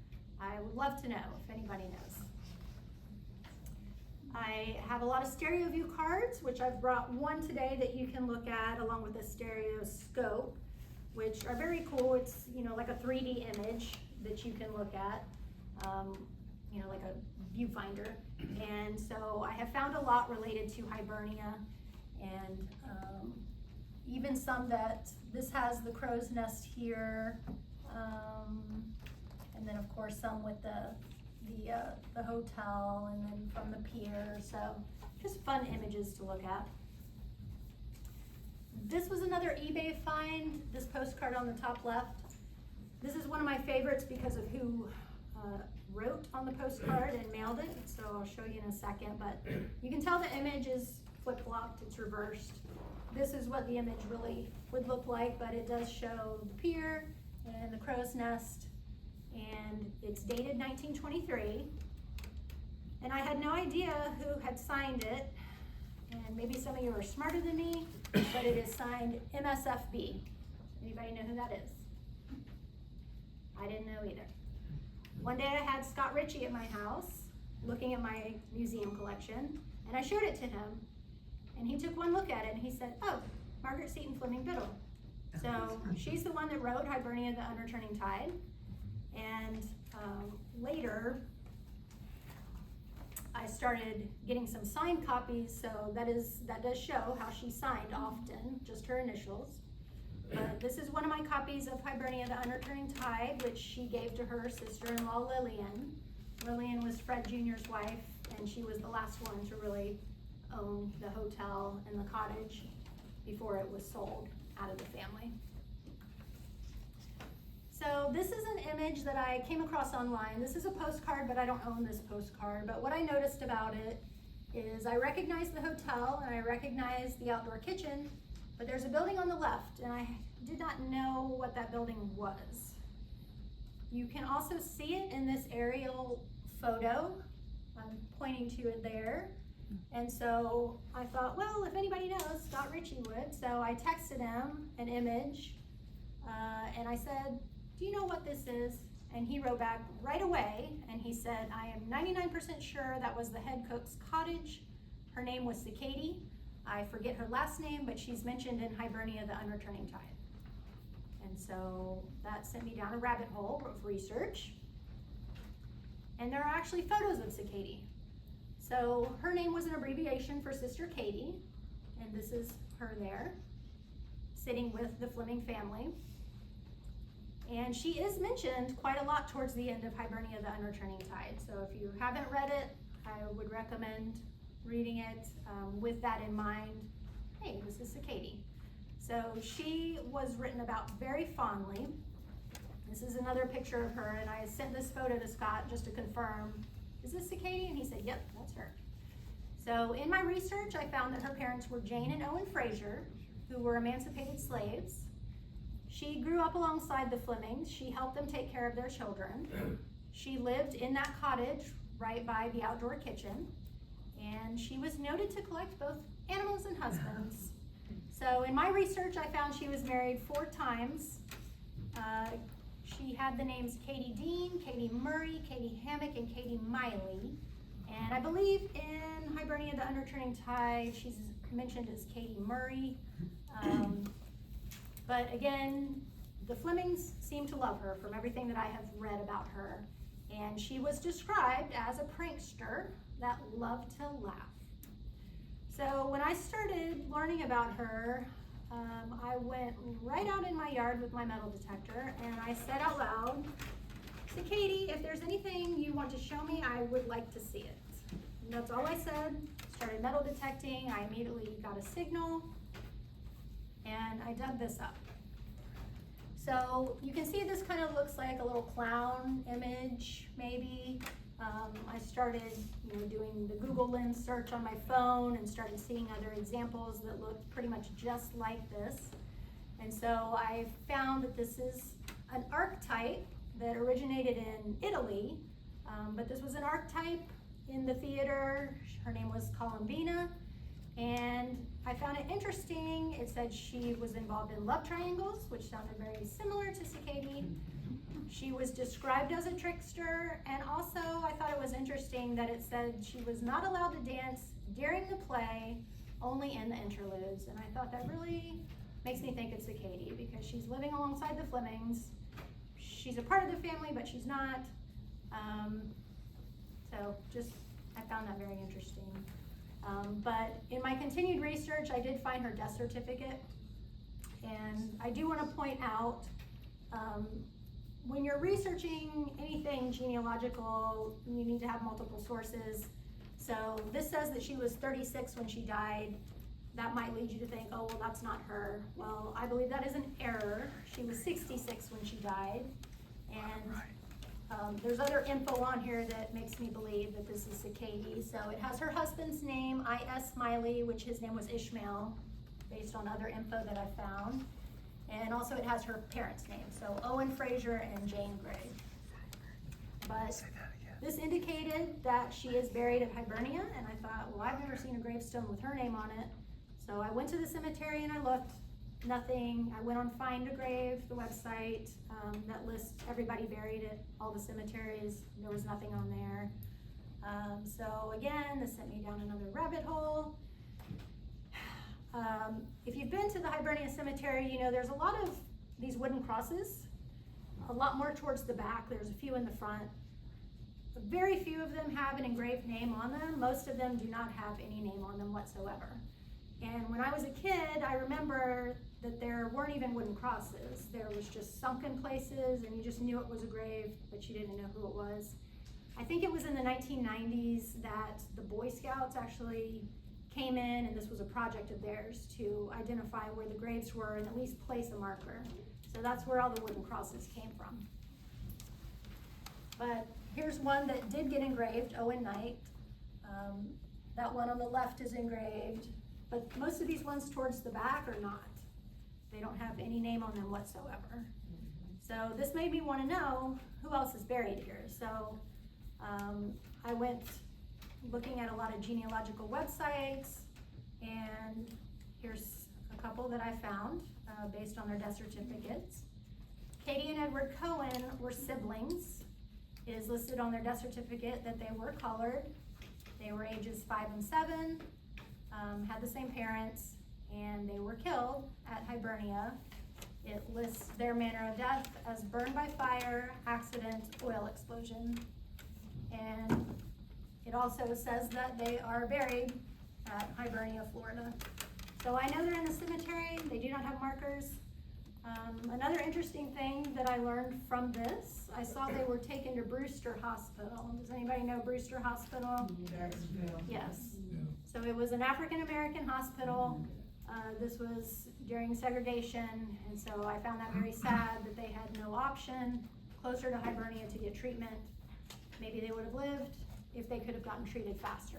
S2: I would love to know if anybody knows. I have a lot of stereo view cards, which I've brought one today that you can look at along with a stereoscope, which are very cool. It's, you know, like a 3D image that you can look at, you know, like a viewfinder. And so I have found a lot related to Hibernia, and even some that, this has the crow's nest here, and then of course some with the hotel, and then from the pier. So just fun images to look at. This was another eBay find, this postcard on the top left. This is one of my favorites because of who wrote on the postcard and mailed it, so I'll show you in a second, but you can tell the image is flip-flopped, it's reversed. This is what the image really would look like, but it does show the pier and the crow's nest, and it's dated 1923. And I had no idea who had signed it, and maybe some of you are smarter than me, but it is signed MSFB. Anybody know who that is? I didn't know either. One day I had Scott Ritchie at my house looking at my museum collection, and I showed it to him, and he took one look at it and he said, oh, Margaret Seton Fleming Biddle. So she's the one that wrote Hibernia, the Unreturning Tide. And later I started getting some signed copies, so that does show how she signed often, just her initials. This is one of my copies of Hibernia, the Unreturning Tide, which she gave to her sister-in-law Lillian. Lillian was Fred Jr.'s wife, and she was the last one to really own the hotel and the cottage before it was sold out of the family. So this is an image that I came across online. This is a postcard, but I don't own this postcard. But what I noticed about it is I recognize the hotel and I recognize the outdoor kitchen, but there's a building on the left, and I did not know what that building was. You can also see it in this aerial photo. I'm pointing to it there. And so I thought, well, if anybody knows, Scott Ritchie would. So I texted him an image, and I said, do you know what this is? And he wrote back right away, and he said, I am 99% sure that was the head cook's cottage. Her name was Sakady. I forget her last name, but she's mentioned in Hibernia, the Unreturning Tide. And so that sent me down a rabbit hole of research. And there are actually photos of Sakady. So her name was an abbreviation for Sister Katie, and this is her there, sitting with the Fleming family. And she is mentioned quite a lot towards the end of Hibernia, the Unreturning Tide. So if you haven't read it, I would recommend reading it with that in mind. Hey, this is Sakady. So she was written about very fondly. This is another picture of her, and I sent this photo to Scott just to confirm, is this Sakady? And he said, yep, that's her. So in my research, I found that her parents were Jane and Owen Fraser, who were emancipated slaves. She grew up alongside the Flemings. She helped them take care of their children. She lived in that cottage right by the outdoor kitchen, and she was noted to collect both animals and husbands. So in my research, I found she was married 4 times. She had the names Katie Dean, Katie Murray, Katie Hammock, and Katie Miley. And I believe in Hibernia, the Unreturning Tide, she's mentioned as Katie Murray. But again, the Flemings seem to love her from everything that I have read about her. And she was described as a prankster that loved to laugh. So when I started learning about her, I went right out in my yard with my metal detector, and I said out loud, so Katie, if there's anything you want to show me, I would like to see it. And that's all I said. Started metal detecting. I immediately got a signal, and I dug this up. So you can see this kind of looks like a little clown image, maybe. I started, doing the Google Lens search on my phone and started seeing other examples that looked pretty much just like this. And so I found that this is an archetype that originated in Italy, but this was an archetype in the theater. Her name was Columbina, and I found it interesting. It said she was involved in love triangles, which sounded very similar to Cicady. She was described as a trickster, and also I thought it was interesting that it said she was not allowed to dance during the play, only in the interludes. And I thought that really makes me think it's Cicady, because she's living alongside the Flemings. She's a part of the family, but she's not. I found that very interesting. But in my continued research, I did find her death certificate. And I do want to point out, when you're researching anything genealogical, you need to have multiple sources. So this says that she was 36 when she died. That might lead you to think, oh, well, that's not her. Well, I believe that is an error. She was 66 when she died. And there's other info on here that makes me believe that this is Cicady. So it has her husband's name, I.S. Smiley, which his name was Ishmael, based on other info that I found. And also it has her parents' name, so Owen Fraser and Jane Gray. But this indicated that she is buried at Hibernia, and I thought, well, I've never seen a gravestone with her name on it. So I went to the cemetery and I looked, nothing. I went on Find a Grave, the website that lists everybody buried at all the cemeteries. There was nothing on there. So again, this sent me down another rabbit hole. If you've been to the Hibernia Cemetery, there's a lot of these wooden crosses, a lot more towards the back. There's a few in the front. Very few of them have an engraved name on them. Most of them do not have any name on them whatsoever. And when I was a kid, I remember that there weren't even wooden crosses. There was just sunken places, and you just knew it was a grave, but you didn't know who it was. I think it was in the 1990s that the Boy Scouts actually came in, and this was a project of theirs to identify where the graves were and at least place a marker. So that's where all the wooden crosses came from. But here's one that did get engraved, Owen Knight. That one on the left is engraved, but most of these ones towards the back are not. They don't have any name on them whatsoever. So this made me want to know who else is buried here. So I went looking at a lot of genealogical websites, and here's a couple that I found based on their death certificates. Katie and Edward Cohen were siblings. It is listed on their death certificate that they were colored. They were ages 5 and 7, had the same parents, and they were killed at Hibernia. It lists their manner of death as burned by fire, accident, oil explosion. And it also says that they are buried at Hibernia, Florida. So I know they're in the cemetery. They do not have markers. Another interesting thing that I learned from this, I saw they were taken to Brewster Hospital. Does anybody know Brewster Hospital? Yes. So it was an African-American hospital. This was during segregation, and so I found that very sad that they had no option closer to Hibernia to get treatment. Maybe they would have lived if they could have gotten treated faster.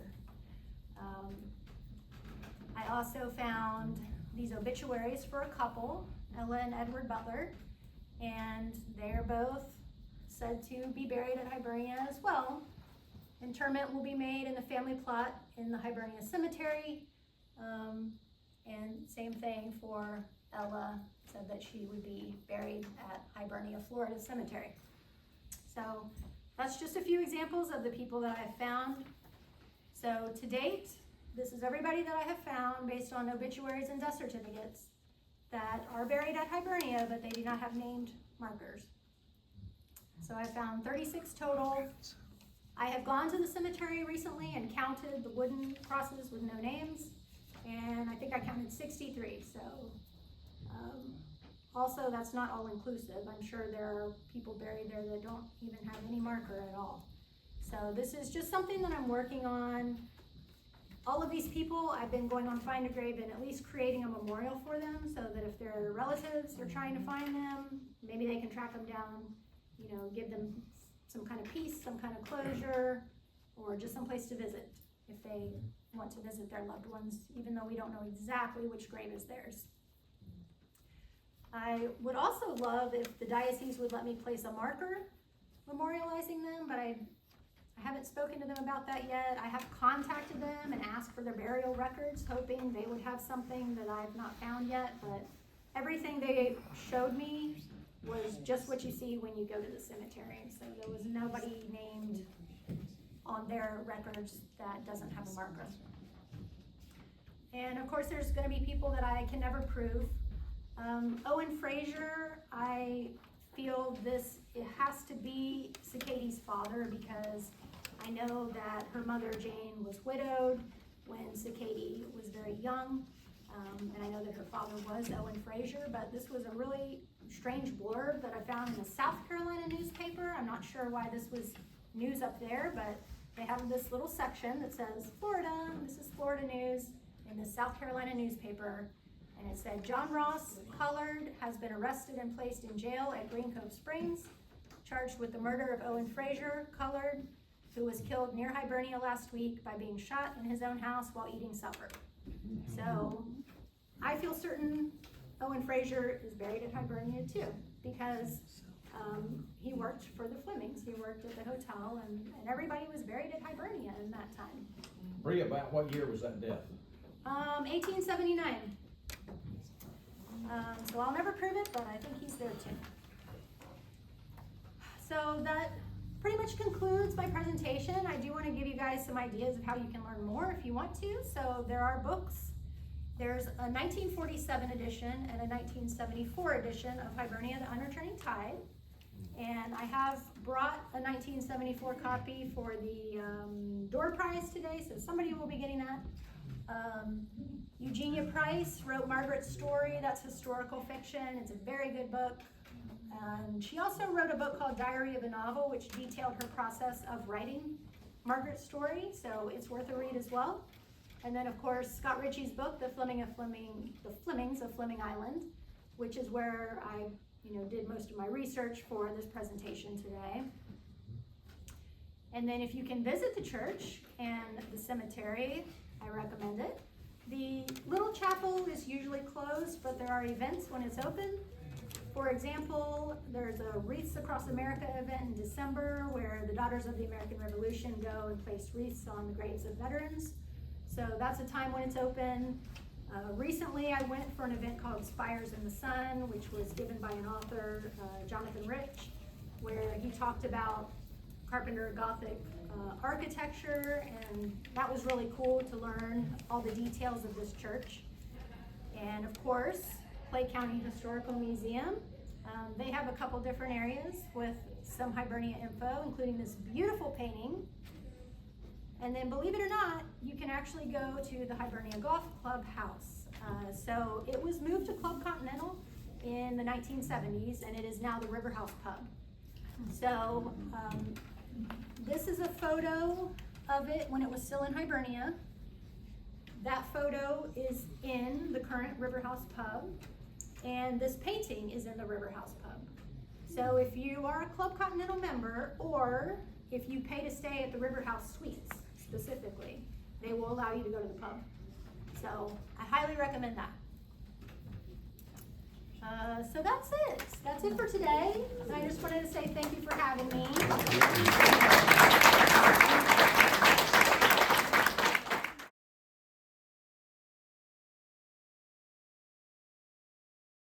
S2: I also found these obituaries for a couple, Ella and Edward Butler, and they're both said to be buried at Hibernia as well. Interment will be made in the family plot in the Hibernia Cemetery, and same thing for Ella, said that she would be buried at Hibernia, Florida Cemetery. So that's just a few examples of the people that I've found. So to date, this is everybody that I have found based on obituaries and death certificates that are buried at Hibernia, but they do not have named markers. So I found 36 total. I have gone to the cemetery recently and counted the wooden crosses with no names, and I think I counted 63. So also, that's not all inclusive. I'm sure there are people buried there that don't even have any marker at all. So this is just something that I'm working on all of these people, I've been going on Find a Grave and at least creating a memorial for them so that if their relatives are trying to find them, maybe they can track them down, you know, give them some kind of peace, some kind of closure, or just some place to visit if they want to visit their loved ones, even though we don't know exactly which grave is theirs. I would also love if the diocese would let me place a marker memorializing them, but I haven't spoken to them about that yet. I have contacted them and asked for their burial records, hoping they would have something that I've not found yet, but everything they showed me was just what you see when you go to the cemetery. So there was nobody named on their records that doesn't have a marker. And of course, there's gonna be people that I can never prove. Owen Fraser, I feel it has to be Sakadi's father because I know that her mother Jane was widowed when Sakadi was very young. And I know that her father was Owen Fraser, but this was a really strange blurb that I found in a South Carolina newspaper. I'm not sure why this was news up there, but they have this little section that says, Florida, this is Florida news, in the South Carolina newspaper. And it said, John Ross Collard has been arrested and placed in jail at Green Cove Springs, charged with the murder of Owen Fraser Collard, who was killed near Hibernia last week by being shot in his own house while eating supper. So I feel certain Owen Fraser is buried at Hibernia too, because he worked for the Flemings. He worked at the hotel, and everybody was buried at Hibernia in that time.
S1: Bree, about what year was that death?
S2: 1879. So I'll never prove it, but I think he's there too. So that pretty much concludes my presentation. I do want to give you guys some ideas of how you can learn more if you want to. So there are books. There's a 1947 edition and a 1974 edition of Hibernia, the Unreturning Tide. And I have brought a 1974 copy for the door prize today, so somebody will be getting that. Eugenia Price wrote Margaret's Story. That's historical fiction. It's a very good book. She also wrote a book called Diary of a Novel, which detailed her process of writing Margaret's Story, so it's worth a read as well. And then, of course, Scott Ritchie's book, The Flemings of Fleming Island, which is where I did most of my research for this presentation today. And then if you can visit the church and the cemetery, I recommend it. The little chapel is usually closed, but there are events when it's open. For example, there's a Wreaths Across America event in December where the Daughters of the American Revolution go and place wreaths on the graves of veterans. So that's a time when it's open. Recently, I went for an event called Spires in the Sun, which was given by an author, Jonathan Rich, where he talked about Carpenter Gothic architecture, and that was really cool to learn all the details of this church. And of course, Clay County Historical Museum. They have a couple different areas with some Hibernia info, including this beautiful painting. And then, believe it or not, you can actually go to the Hibernia Golf Club house. So it was moved to Club Continental in the 1970s, and it is now the River House Pub. So this is a photo of it when it was still in Hibernia. That photo is in the current River House Pub, and this painting is in the River House Pub. So if you are a Club Continental member, or if you pay to stay at the River House Suites specifically, they will allow you to go to the pub. So I highly recommend that. So that's it. That's it for today. I just wanted to say thank you for having me.